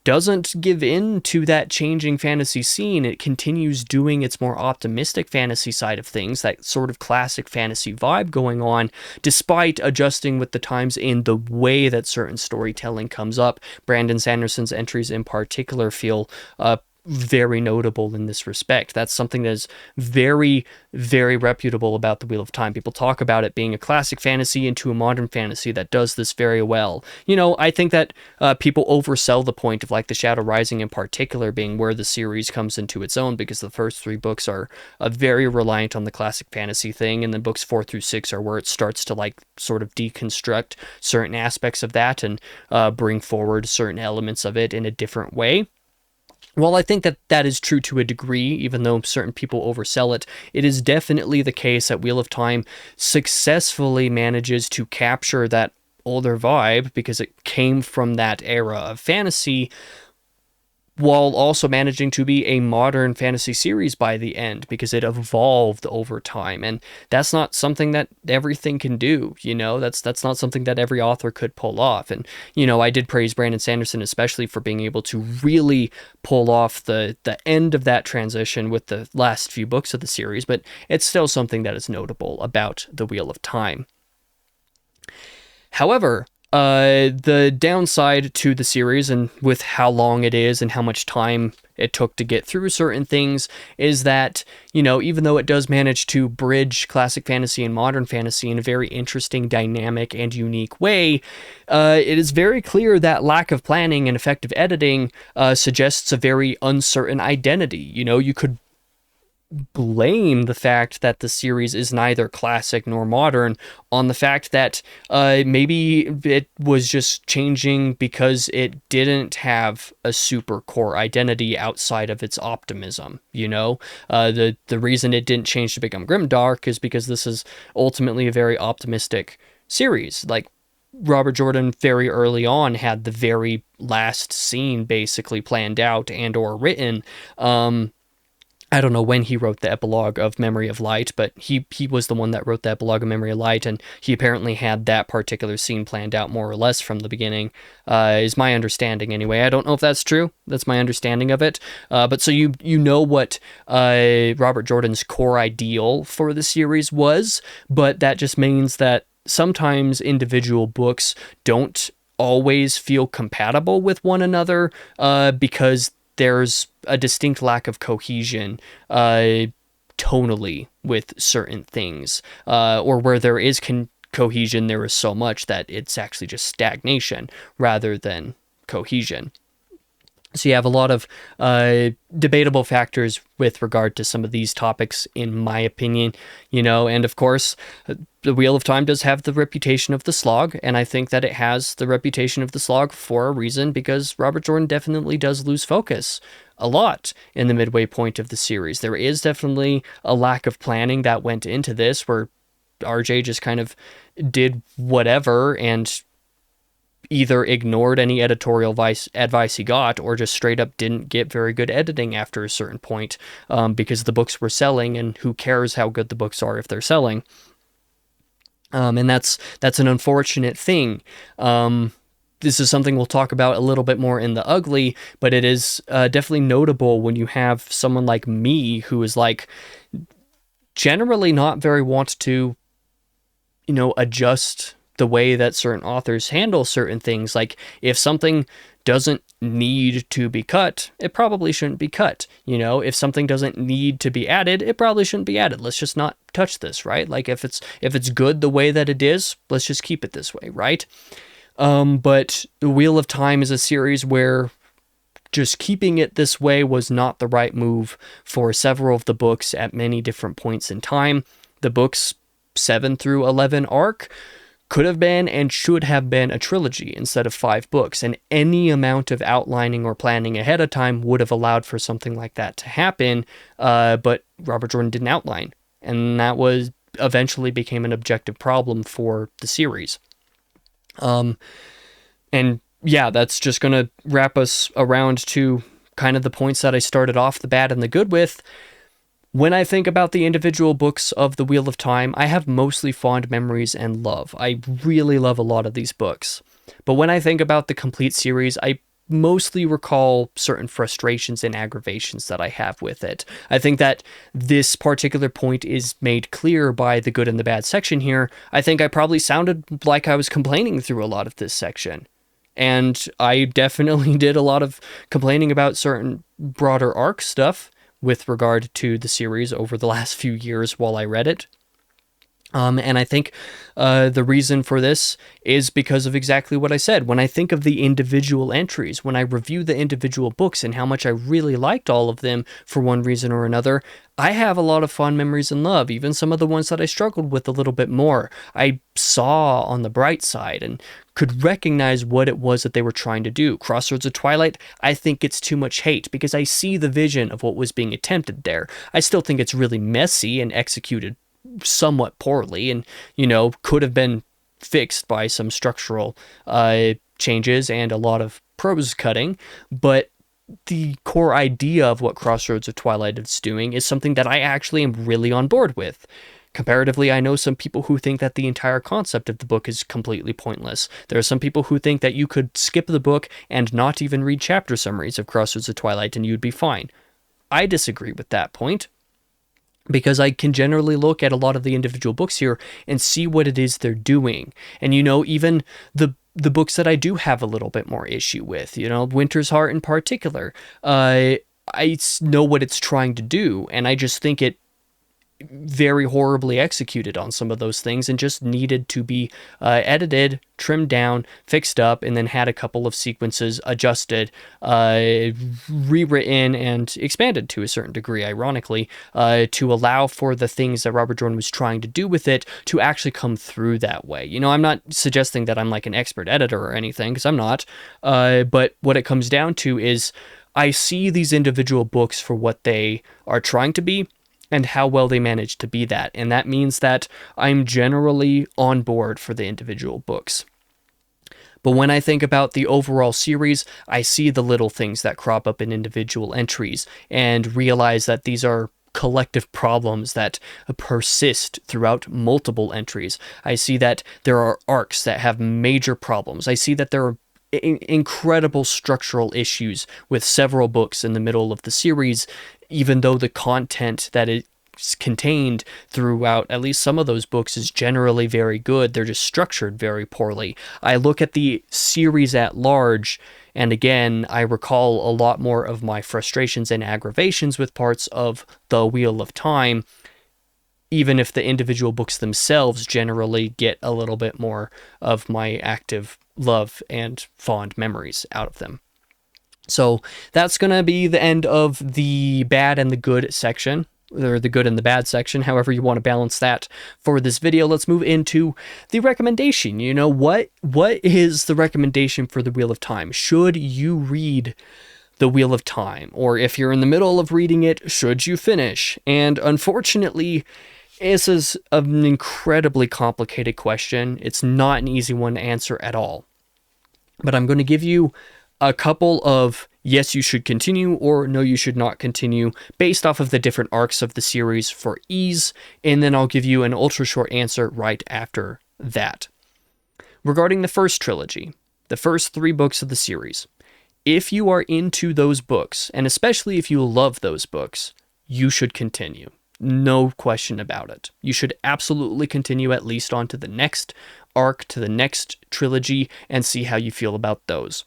doesn't give in to that changing fantasy scene. It continues doing its more optimistic fantasy side of things, that sort of classic fantasy vibe going on, despite adjusting with the times in the way that certain storytelling comes up. Brandon Sanderson's entries in particular feel very notable in this respect. That's something that is very, very reputable about The Wheel of Time. People talk about it being a classic fantasy into a modern fantasy that does this very well. You know, I think that people oversell the point of like The Shadow Rising in particular being where the series comes into its own, because the first 3 books are very reliant on the classic fantasy thing, and then books 4 through 6 are where it starts to like sort of deconstruct certain aspects of that and bring forward certain elements of it in a different way. While I think that that is true to a degree, even though certain people oversell it, it is definitely the case that Wheel of Time successfully manages to capture that older vibe because it came from that era of fantasy, while also managing to be a modern fantasy series by the end, because it evolved over time. And that's not something that everything can do, you know, that's not something that every author could pull off. And, you know, I did praise Brandon Sanderson especially for being able to really pull off the end of that transition with the last few books of the series, but it's still something that is notable about The Wheel of Time. However, the downside to the series, and with how long it is and how much time it took to get through certain things, is that, you know, even though it does manage to bridge classic fantasy and modern fantasy in a very interesting, dynamic, and unique way, it is very clear that lack of planning and effective editing suggests a very uncertain identity. You know, you could blame the fact that the series is neither classic nor modern on the fact that maybe it was just changing because it didn't have a super core identity outside of its optimism. You know, the reason it didn't change to become grimdark is because this is ultimately a very optimistic series. Like, Robert Jordan very early on had the very last scene basically planned out and or written. I don't know when he wrote the epilogue of Memory of Light, but he was the one that wrote the epilogue of Memory of Light, and he apparently had that particular scene planned out more or less from the beginning, is my understanding anyway. I don't know if that's true. That's my understanding of it. But so you know what Robert Jordan's core ideal for the series was, but that just means that sometimes individual books don't always feel compatible with one another because there's a distinct lack of cohesion tonally with certain things, or where there is cohesion, there is so much that it's actually just stagnation rather than cohesion. So you have a lot of debatable factors with regard to some of these topics, in my opinion, you know, and of course, The Wheel of Time does have the reputation of the slog, and I think that it has the reputation of the slog for a reason, because Robert Jordan definitely does lose focus a lot in the midway point of the series. There is definitely a lack of planning that went into this, where RJ just kind of did whatever and either ignored any editorial advice he got, or just straight up didn't get very good editing after a certain point, because the books were selling, and who cares how good the books are if they're selling. And that's an unfortunate thing. This is something we'll talk about a little bit more in the ugly, but it is definitely notable when you have someone like me who is like generally not very want to, you know, adjust the way that certain authors handle certain things. Like, if something doesn't need to be cut, it probably shouldn't be cut. You know, if something doesn't need to be added, it probably shouldn't be added. Let's just not touch this, right? Like, if it's good the way that it is, let's just keep it this way, right? But The Wheel of Time is a series where just keeping it this way was not the right move for several of the books at many different points in time. The books 7 through 11 arc could have been and should have been a trilogy instead of 5 books, and any amount of outlining or planning ahead of time would have allowed for something like that to happen, but Robert Jordan didn't outline, and that was eventually became an objective problem for the series. And yeah, that's just going to wrap us around to kind of the points that I started off the bad and the good with. When I think about the individual books of The Wheel of Time, I have mostly fond memories and love. I really love a lot of these books. But when I think about the complete series, I mostly recall certain frustrations and aggravations that I have with it. I think that this particular point is made clear by the good and the bad section here. I think I probably sounded like I was complaining through a lot of this section. And I definitely did a lot of complaining about certain broader arc stuff with regard to the series over the last few years while I read it. And I think the reason for this is because of exactly what I said. When I think of the individual entries, when I review the individual books and how much I really liked all of them for one reason or another, I have a lot of fond memories and love, even some of the ones that I struggled with a little bit more. I saw on the bright side and could recognize what it was that they were trying to do. Crossroads of Twilight, I think it's too much hate because I see the vision of what was being attempted there. I still think it's really messy and executed somewhat poorly, and could have been fixed by some structural changes and a lot of prose cutting, but the core idea of what Crossroads of Twilight is doing is something that I actually am really on board with. Comparatively, I know some people who think that the entire concept of the book is completely pointless. There are some people who think that you could skip the book and not even read chapter summaries of Crossroads of Twilight and you'd be fine. I disagree with that point, because I can generally look at a lot of the individual books here and see what it is they're doing. And, even the books that I do have a little bit more issue with, Winter's Heart in particular, I know what it's trying to do, and I just think it very horribly executed on some of those things and just needed to be edited, trimmed down, fixed up, and then had a couple of sequences adjusted, rewritten, and expanded to a certain degree, ironically, to allow for the things that Robert Jordan was trying to do with it to actually come through that way. I'm not suggesting that I'm like an expert editor or anything, because I'm not, but what it comes down to is I see these individual books for what they are trying to be, and how well they manage to be that. And that means that I'm generally on board for the individual books. But when I think about the overall series, I see the little things that crop up in individual entries and realize that these are collective problems that persist throughout multiple entries. I see that there are arcs that have major problems. I see that there are incredible structural issues with several books in the middle of the series, even though the content that is contained throughout at least some of those books is generally very good. They're just structured very poorly. I look at the series at large, and again, I recall a lot more of my frustrations and aggravations with parts of The Wheel of Time, even if the individual books themselves generally get a little bit more of my active love and fond memories out of them. So that's going to be the end of the bad and the good section, or the good and the bad section, however you want to balance that for this video. Let's move into the recommendation. What is the recommendation for The Wheel of Time? Should you read The Wheel of Time? Or if you're in the middle of reading it, should you finish? And unfortunately, this is an incredibly complicated question. It's not an easy one to answer at all. But I'm going to give you a couple of yes, you should continue, or no, you should not continue, based off of the different arcs of the series for ease, and then I'll give you an ultra short answer right after that. Regarding the first trilogy, the first 3 books of the series, if you are into those books, and especially if you love those books, you should continue. No question about it. You should absolutely continue at least on to the next arc, to the next trilogy, and see how you feel about those.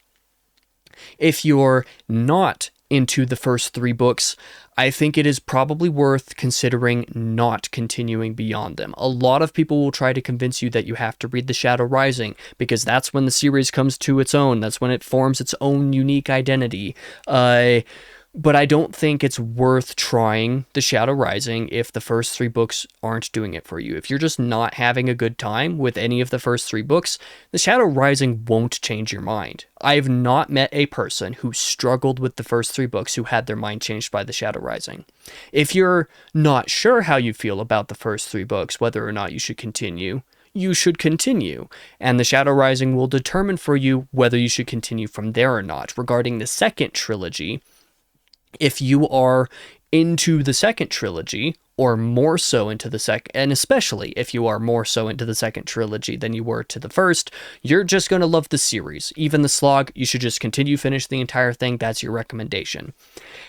If you're not into the first 3 books, I think it is probably worth considering not continuing beyond them. A lot of people will try to convince you that you have to read The Shadow Rising, because that's when the series comes to its own. That's when it forms its own unique identity. But I don't think it's worth trying The Shadow Rising if the first 3 books aren't doing it for you. If you're just not having a good time with any of the first 3 books, The Shadow Rising won't change your mind. I've not met a person who struggled with the first 3 books who had their mind changed by The Shadow Rising. If you're not sure how you feel about the first 3 books, whether or not you should continue, you should continue, and The Shadow Rising will determine for you whether you should continue from there or not. Regarding the second trilogy, if you are into the second trilogy, or more so into the second, and especially if you are more so into the second trilogy than you were to the first, you're just going to love the series. Even the slog, you should just continue, finish the entire thing. That's your recommendation.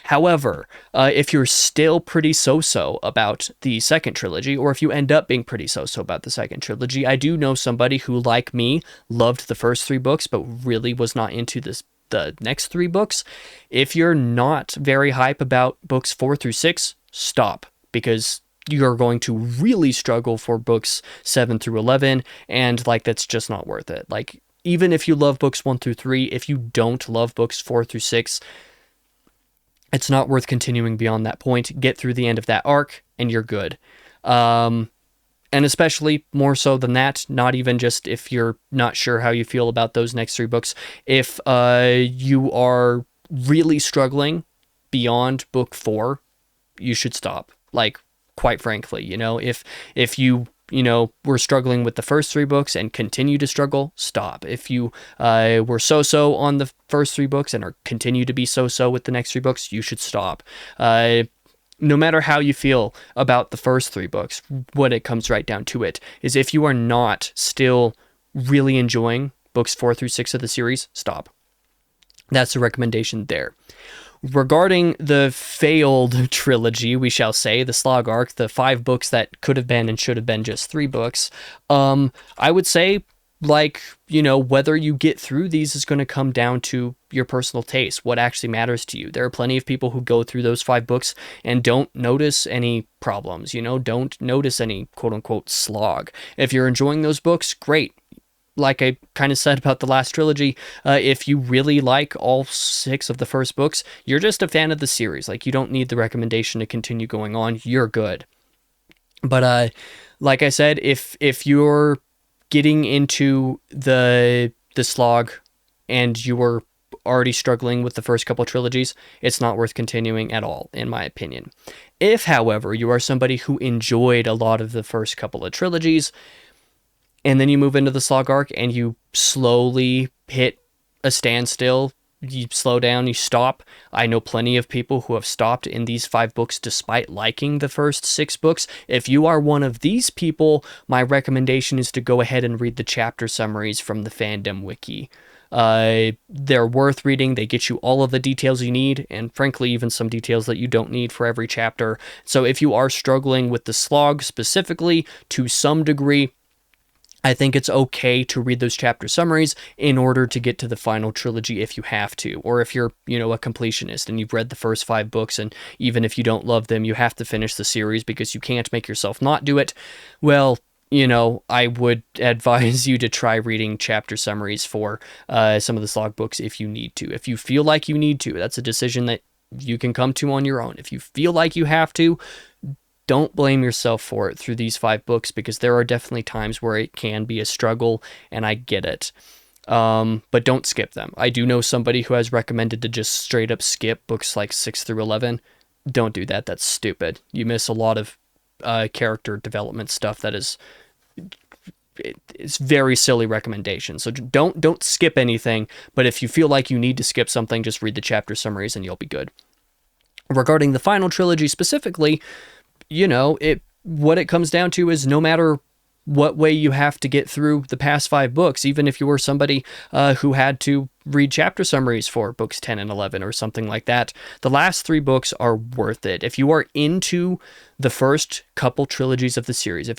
However, if you're still pretty so-so about the second trilogy, or if you end up being pretty so-so about the second trilogy, I do know somebody who, like me, loved the first 3 books, but really was not into the next 3 books. If you're not very hype about books 4 through 6, stop, because you're going to really struggle for books 7 through 11, and like, that's just not worth it. Like, even if you love books 1 through 3, if you don't love books 4 through 6, it's not worth continuing beyond that point. Get through the end of that arc and you're good. And especially more so than that, not even just if you're not sure how you feel about those next 3 books. If you are really struggling beyond book 4, you should stop. Like, quite frankly, if you were struggling with the first 3 books and continue to struggle, stop. If you were so-so on the first 3 books and continue to be so-so with the next 3 books, you should stop. No matter how you feel about the first 3 books, what it comes right down to it is, if you are not still really enjoying books 4 through 6 of the series, stop. That's the recommendation there. Regarding the failed trilogy, we shall say, the slog arc, the 5 books that could have been and should have been just 3 books, I would say, whether you get through these is going to come down to your personal taste, what actually matters to you. There are plenty of people who go through those 5 books and don't notice any problems, don't notice any quote-unquote slog. If you're enjoying those books, great. Like I kind of said about the last trilogy, if you really like all 6 of the first books, you're just a fan of the series. Like, you don't need the recommendation to continue going on. You're good. But like I said, if you're getting into the slog and you were already struggling with the first couple trilogies, it's not worth continuing at all, in my opinion. If, however, you are somebody who enjoyed a lot of the first couple of trilogies, and then you move into the slog arc and you slowly hit a standstill, you slow down, you stop. I know plenty of people who have stopped in these 5 books despite liking the first 6 books. If you are one of these people, my recommendation is to go ahead and read the chapter summaries from the fandom wiki. They're worth reading. They get you all of the details you need, and frankly, even some details that you don't need for every chapter. So if you are struggling with the slog specifically to some degree, I think it's okay to read those chapter summaries in order to get to the final trilogy if you have to, or if you're, a completionist and you've read the first 5 books, and even if you don't love them, you have to finish the series because you can't make yourself not do it. Well, I would advise you to try reading chapter summaries for some of the slog books if you need to. If you feel like you need to, that's a decision that you can come to on your own. If you feel like you have to, don't blame yourself for it through these 5 books, because there are definitely times where it can be a struggle, and I get it. But don't skip them. I do know somebody who has recommended to just straight up skip books like 6 through 11. Don't do that. That's stupid. You miss a lot of character development stuff that is... It's very silly recommendation. So don't skip anything, but if you feel like you need to skip something, just read the chapter summaries and you'll be good. Regarding the final trilogy specifically, what it comes down to is, no matter what way you have to get through the past 5 books, even if you were somebody who had to read chapter summaries for books 10 and 11 or something like that, the last 3 books are worth it. If you are into the first couple trilogies of the series,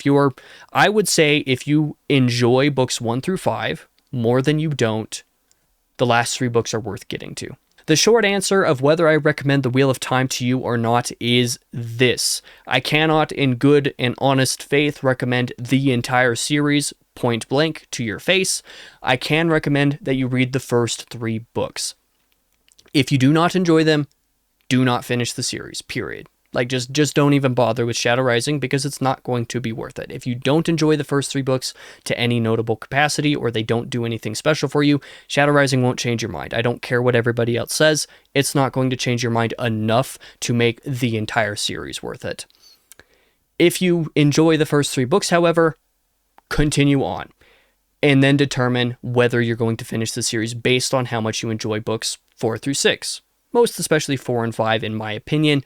I would say if you enjoy books 1 through 5 more than you don't, the last 3 books are worth getting to. The short answer of whether I recommend The Wheel of Time to you or not is this: I cannot, in good and honest faith, recommend the entire series point blank to your face. I can recommend that you read the first 3 books. If you do not enjoy them, do not finish the series, period. Like, just don't even bother with Shadow Rising, because it's not going to be worth it. If you don't enjoy the first 3 books to any notable capacity, or they don't do anything special for you, Shadow Rising won't change your mind. I don't care what everybody else says. It's not going to change your mind enough to make the entire series worth it. If you enjoy the first 3 books, however, continue on, and then determine whether you're going to finish the series based on how much you enjoy books 4 through 6. Most especially 4 and 5, in my opinion.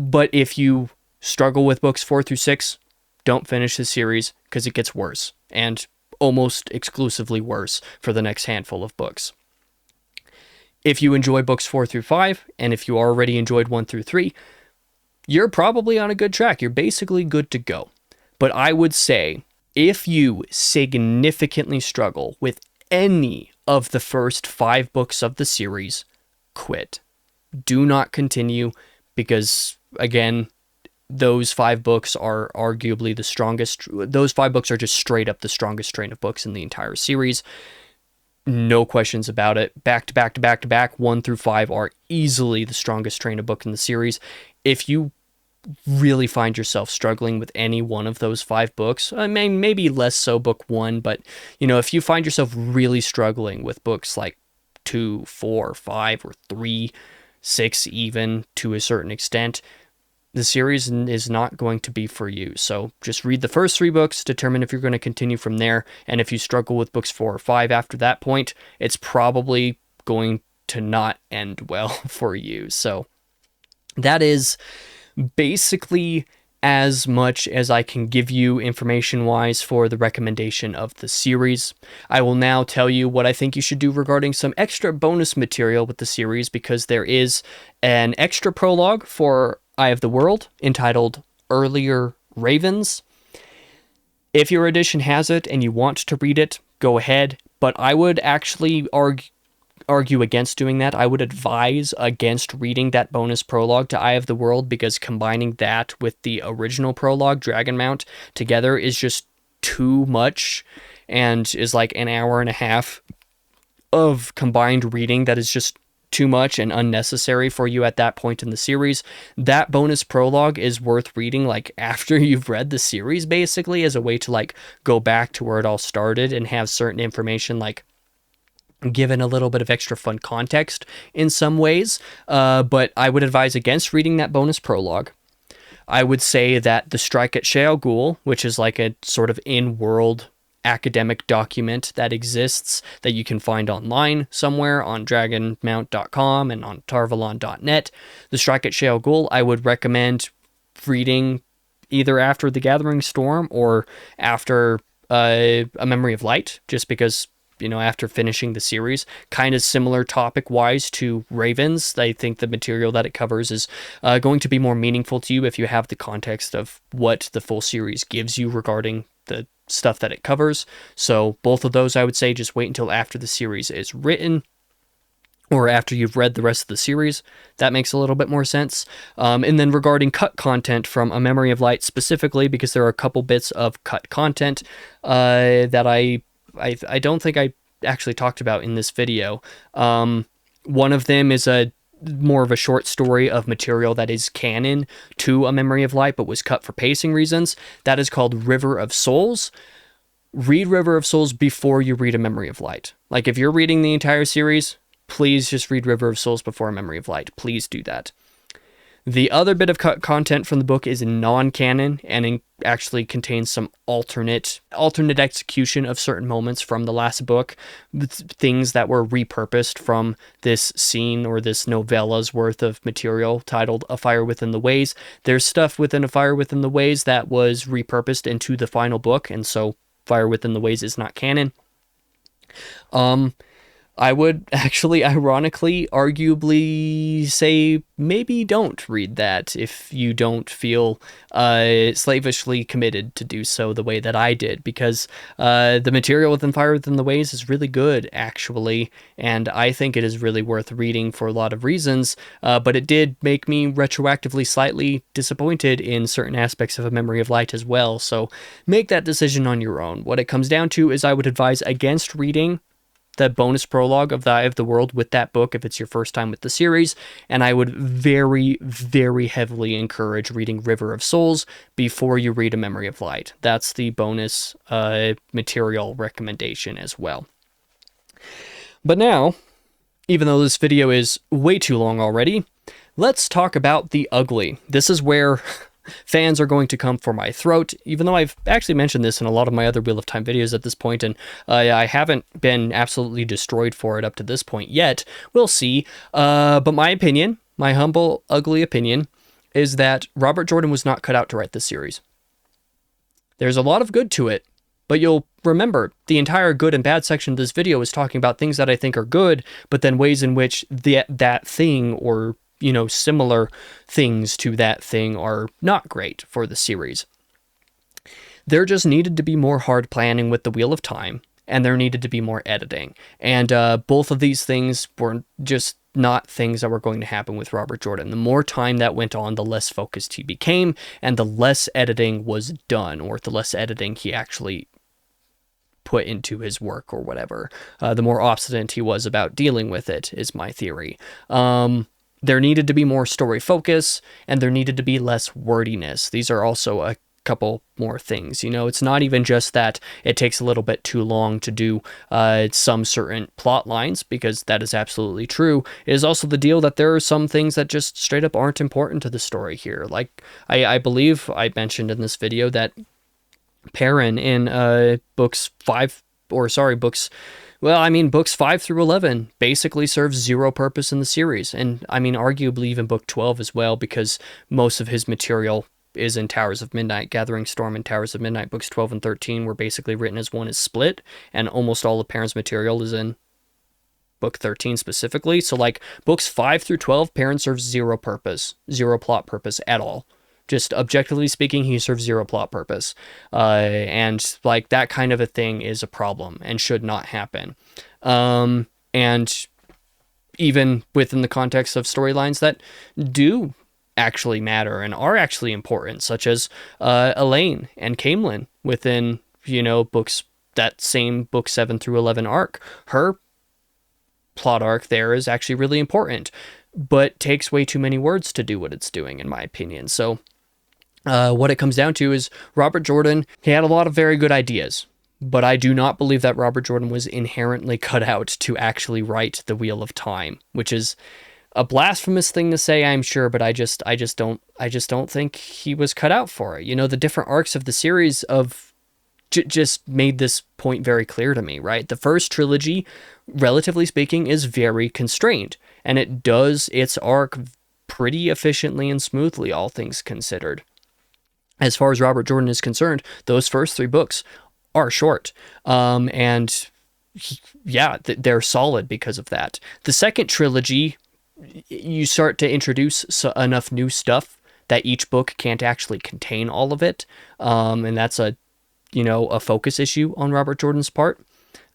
But if you struggle with books 4 through 6, don't finish the series because it gets worse, and almost exclusively worse for the next handful of books. If you enjoy books 4 through 5, and if you already enjoyed 1 through 3, you're probably on a good track. You're basically good to go. But I would say if you significantly struggle with any of the first 5 books of the series, quit. Do not continue because, again, those 5 books are arguably the strongest. Those 5 books are just straight up the strongest strain of books in the entire series. No questions about it. Back to back to back to back, 1 through 5 are easily the strongest strain of book in the series. If you really find yourself struggling with any one of those 5 books, I mean, maybe less so book 1, but if you find yourself really struggling with books like 2, 4, 5, or 3, 6 even to a certain extent, the series is not going to be for you. So just read the first 3 books, determine if you're going to continue from there, and if you struggle with books 4 or 5 after that point, it's probably going to not end well for you. So that is basically as much as I can give you information-wise for the recommendation of the series. I will now tell you what I think you should do regarding some extra bonus material with the series, because there is an extra prologue for Eye of the World entitled Earlier Ravens. If your edition has it and you want to read it, go ahead, but I would actually argue against doing that. I would advise against reading that bonus prologue to Eye of the World, because combining that with the original prologue, Dragonmount, together is just too much and is like an hour and a half of combined reading that is just too much and unnecessary for you at that point in the series. That bonus prologue is worth reading like after you've read the series, basically, as a way to like go back to where it all started and have certain information like given a little bit of extra fun context in some ways. But I would advise against reading that bonus prologue. I would say that the Strike at Shale Ghul, which is like a sort of in-world academic document that exists that you can find online somewhere on dragonmount.com and on tarvalon.net. The Strike at Shale Ghul, I would recommend reading either after The Gathering Storm or after A Memory of Light, just because, after finishing the series, kind of similar topic-wise to Ravens. I think the material that it covers is going to be more meaningful to you if you have the context of what the full series gives you regarding the stuff that it covers. So both of those, I would say, just wait until after the series is written or after you've read the rest of the series. That makes a little bit more sense. And then regarding cut content from A Memory of Light specifically, because there are a couple bits of cut content that I don't think I actually talked about in this video. One of them is more of a short story of material that is canon to A Memory of Light, but was cut for pacing reasons. That is called River of Souls. Read River of Souls before you read A Memory of Light. Like, if you're reading the entire series, please just read River of Souls before A Memory of Light. Please do that. The other bit of cut content from the book is non-canon and actually contains some alternate execution of certain moments from the last book, things that were repurposed from this scene or this novella's worth of material titled A Fire Within the Ways. There's stuff within A Fire Within the Ways that was repurposed into the final book, and so Fire Within the Ways is not canon. I would actually, ironically, arguably say maybe don't read that if you don't feel slavishly committed to do so the way that I did, because the material within Fire Within the Ways is really good, actually, and I think it is really worth reading for a lot of reasons, but it did make me retroactively slightly disappointed in certain aspects of A Memory of Light as well, so make that decision on your own. What it comes down to is I would advise against reading the bonus prologue of The Eye of the World with that book if it's your first time with the series, and I would very, very heavily encourage reading River of Souls before you read A Memory of Light. That's the bonus material recommendation as well. But now, even though this video is way too long already, let's talk about the ugly. This is where fans are going to come for my throat, even though I've actually mentioned this in a lot of my other Wheel of Time videos at this point, and I haven't been absolutely destroyed for it up to this point yet. We'll see. But my opinion, my humble, ugly opinion, is that Robert Jordan was not cut out to write this series. There's a lot of good to it, but you'll remember the entire good and bad section of this video is talking about things that I think are good, but then ways in which that thing, or, you know, similar things to that thing, are not great for the series. There just needed to be more hard planning with the Wheel of Time, and there needed to be more editing. And both of these things were just not things that were going to happen with Robert Jordan. The more time that went on, the less focused he became, and the less editing was done, or the less editing he actually put into his work or whatever. The more obstinate he was about dealing with it, is my theory. There needed to be more story focus, and there needed to be less wordiness. These are also a couple more things. You know, it's not even just that it takes a little bit too long to do some certain plot lines, because that is absolutely true. It is also the deal that there are some things that just straight up aren't important to the story here. Like, I believe I mentioned in this video that Perrin in books 5 through 11 basically serves zero purpose in the series. And I mean, arguably even book 12 as well, because most of his material is in Towers of Midnight. Gathering Storm and Towers of Midnight, books 12 and 13 were basically written as one is split, and almost all of Perrin's material is in book 13 specifically. So like books 5 through 12, Perrin serves zero purpose, zero plot purpose at all. Just objectively speaking, he serves zero plot purpose. And like that kind of a thing is a problem and should not happen. And even within the context of storylines that do actually matter and are actually important, such as Elaine and Camelin within, you know, books, that same book 7 through 11 arc. Her plot arc there is actually really important, but takes way too many words to do what it's doing, in my opinion. So what it comes down to is Robert Jordan, he had a lot of very good ideas, but I do not believe that Robert Jordan was inherently cut out to actually write The Wheel of Time, which is a blasphemous thing to say, I'm sure, but I just don't think he was cut out for it. You know, the different arcs of the series of just made this point very clear to me, right? The first trilogy, relatively speaking, is very constrained, and it does its arc pretty efficiently and smoothly, all things considered. As far as Robert Jordan is concerned, those first 3 books are short, and they're solid because of that. The second trilogy, you start to introduce enough new stuff that each book can't actually contain all of it, and that's a focus issue on Robert Jordan's part,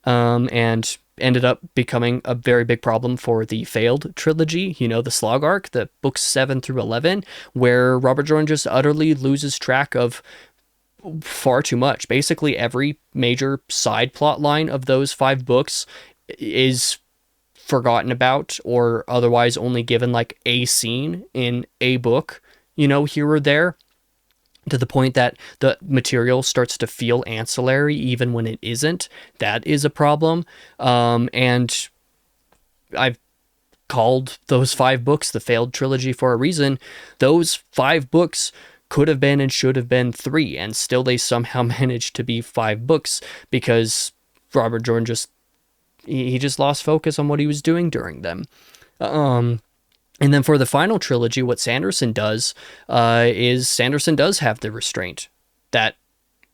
and ended up becoming a very big problem for the failed trilogy, you know, the slog arc, the books 7 through 11, where Robert Jordan just utterly loses track of far too much. Basically every major side plot line of those 5 books is forgotten about, or otherwise only given like a scene in a book, you know, here or there, to the point that the material starts to feel ancillary even when it isn't. That is a problem. And I've called those 5 books the failed trilogy for a reason. Those 5 books could have been and should have been 3, and still they somehow managed to be 5 books because Robert Jordan just lost focus on what he was doing during them. And then for the final trilogy, what Sanderson does is Sanderson does have the restraint that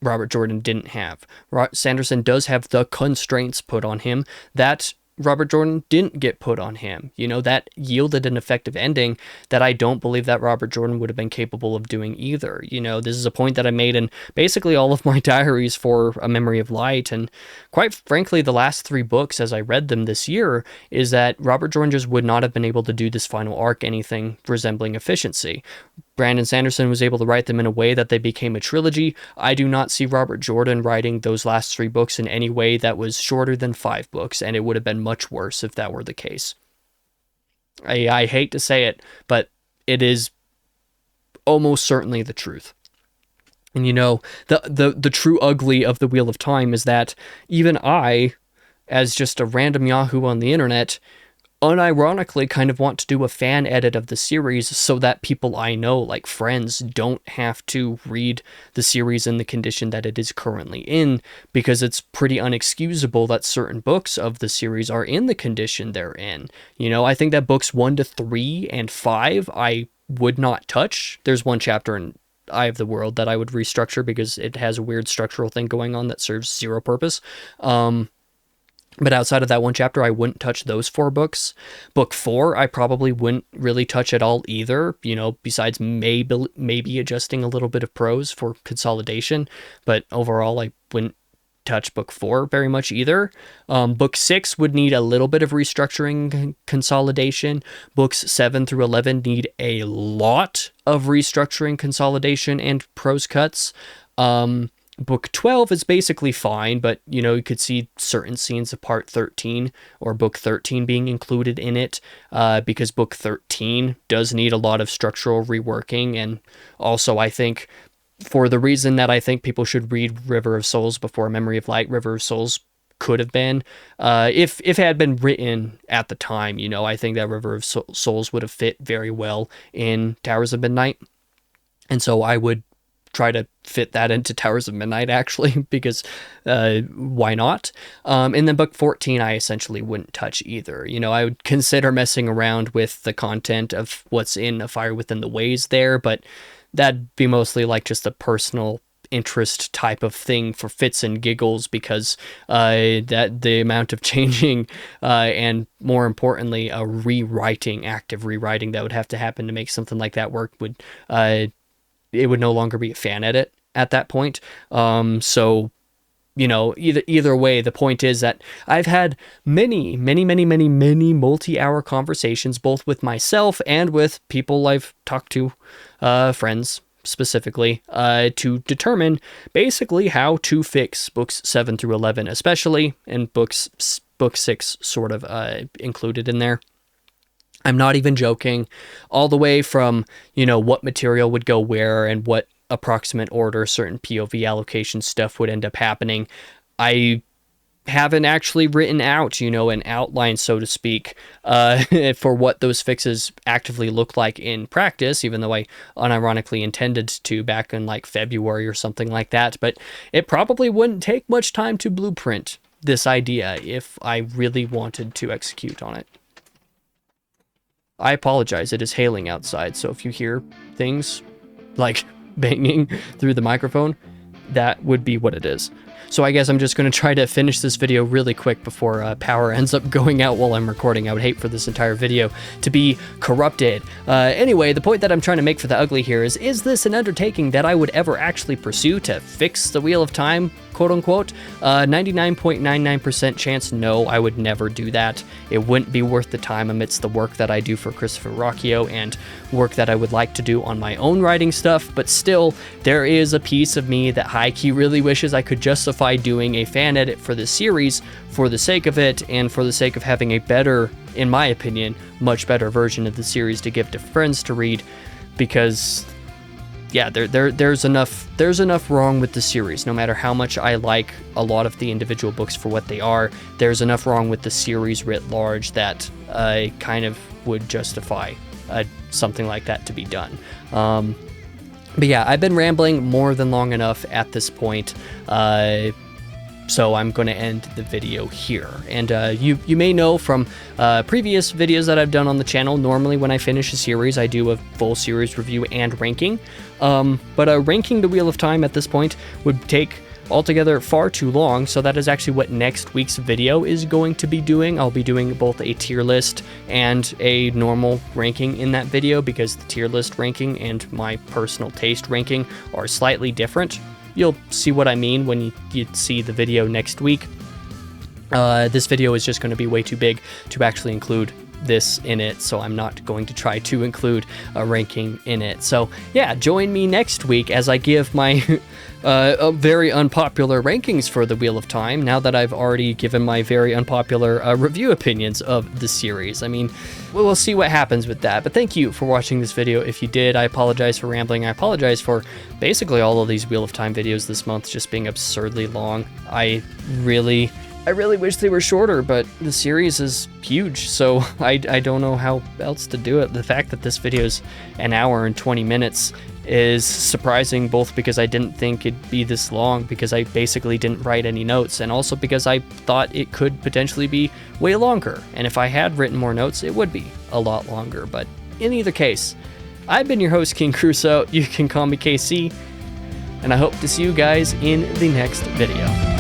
Robert Jordan didn't have. Sanderson does have the constraints put on him that Robert Jordan didn't get put on him. You know, that yielded an effective ending that I don't believe that Robert Jordan would have been capable of doing either. You know, this is a point that I made in basically all of my diaries for A Memory of Light, and quite frankly, the last 3 books as I read them this year, is that Robert Jordan just would not have been able to do this final arc anything resembling efficiency. Brandon Sanderson was able to write them in a way that they became a trilogy. I do not see Robert Jordan writing those last 3 books in any way that was shorter than 5 books, and it would have been much worse if that were the case. I hate to say it, but it is almost certainly the truth. And you know, the true ugly of The Wheel of Time is that even I, as just a random Yahoo on the internet, unironically kind of want to do a fan edit of the series so that people I know, like friends, don't have to read the series in the condition that it is currently in, because it's pretty unexcusable that certain books of the series are in the condition they're in. You know, I think that books 1 to 3 and 5, I would not touch. There's one chapter in Eye of the World that I would restructure because it has a weird structural thing going on that serves zero purpose. But outside of that one chapter, I wouldn't touch those 4 books. Book 4, I probably wouldn't really touch at all either, you know, besides maybe adjusting a little bit of prose for consolidation. But overall, I wouldn't touch book 4 very much either. Book 6 would need a little bit of restructuring consolidation. Books 7 through 11 need a lot of restructuring consolidation and prose cuts. Book 12 is basically fine, but, you know, you could see certain scenes of part 13 or book 13 being included in it, because book 13 does need a lot of structural reworking. And also, I think, for the reason that I think people should read River of Souls before Memory of Light, River of Souls could have been, if it had been written at the time, you know, I think that River of Souls would have fit very well in Towers of Midnight. And so I would try to fit that into Towers of Midnight, actually, because why not? And then book 14, I essentially wouldn't touch either. You know, I would consider messing around with the content of what's in A Fire Within the Ways there, but that'd be mostly like just a personal interest type of thing for fits and giggles, because that the amount of changing and more importantly, a rewriting, active rewriting that would have to happen to make something like that work would it would no longer be a fan edit at that point. So, you know, either way, the point is that I've had many multi-hour conversations, both with myself and with people I've talked to, friends specifically, to determine basically how to fix books 7 through 11, especially, and book 6 sort of included in there. I'm not even joking, all the way from, you know, what material would go where and what approximate order certain POV allocation stuff would end up happening. I haven't actually written out, you know, an outline, so to speak, for what those fixes actively look like in practice, even though I unironically intended to back in like February or something like that. But it probably wouldn't take much time to blueprint this idea if I really wanted to execute on it. I apologize, it is hailing outside, so if you hear things like banging through the microphone, that would be what it is. So I guess I'm just going to try to finish this video really quick before power ends up going out while I'm recording. I would hate for this entire video to be corrupted. Anyway, the point that I'm trying to make for the ugly here is this an undertaking that I would ever actually pursue to fix the Wheel of Time, quote unquote? 99.99% chance, no, I would never do that. It wouldn't be worth the time amidst the work that I do for Christopher Rocchio and work that I would like to do on my own writing stuff, but still, there is a piece of me that high-key really wishes I could justify doing a fan edit for this series for the sake of it and for the sake of having a better, in my opinion, much better version of the series to give to friends to read, because yeah, there's enough wrong with the series. No matter how much I like a lot of the individual books for what they are, there's enough wrong with the series writ large that kind of would justify something like that to be done. But yeah, I've been rambling more than long enough at this point, so I'm going to end the video here. And you may know from previous videos that I've done on the channel, normally when I finish a series, I do a full series review and ranking. But ranking the Wheel of Time at this point would take altogether far too long, so that is actually what next week's video is going to be doing. I'll be doing both a tier list and a normal ranking in that video, because the tier list ranking and my personal taste ranking are slightly different. You'll see what I mean when you see the video next week. This video is just going to be way too big to actually include this in it, so I'm not going to try to include a ranking in it. So yeah, join me next week as I give my very unpopular rankings for the Wheel of Time, now that I've already given my very unpopular review opinions of the series. I mean, we'll see what happens with that, but thank you for watching this video. If you did, I apologize for rambling. I apologize for basically all of these Wheel of Time videos this month just being absurdly long. I really wish they were shorter, but the series is huge, so I don't know how else to do it. The fact that this video is an hour and 20 minutes is surprising, both because I didn't think it'd be this long, because I basically didn't write any notes, and also because I thought it could potentially be way longer. And if I had written more notes, it would be a lot longer. But in either case, I've been your host, King Crusoe. You can call me KC, and I hope to see you guys in the next video.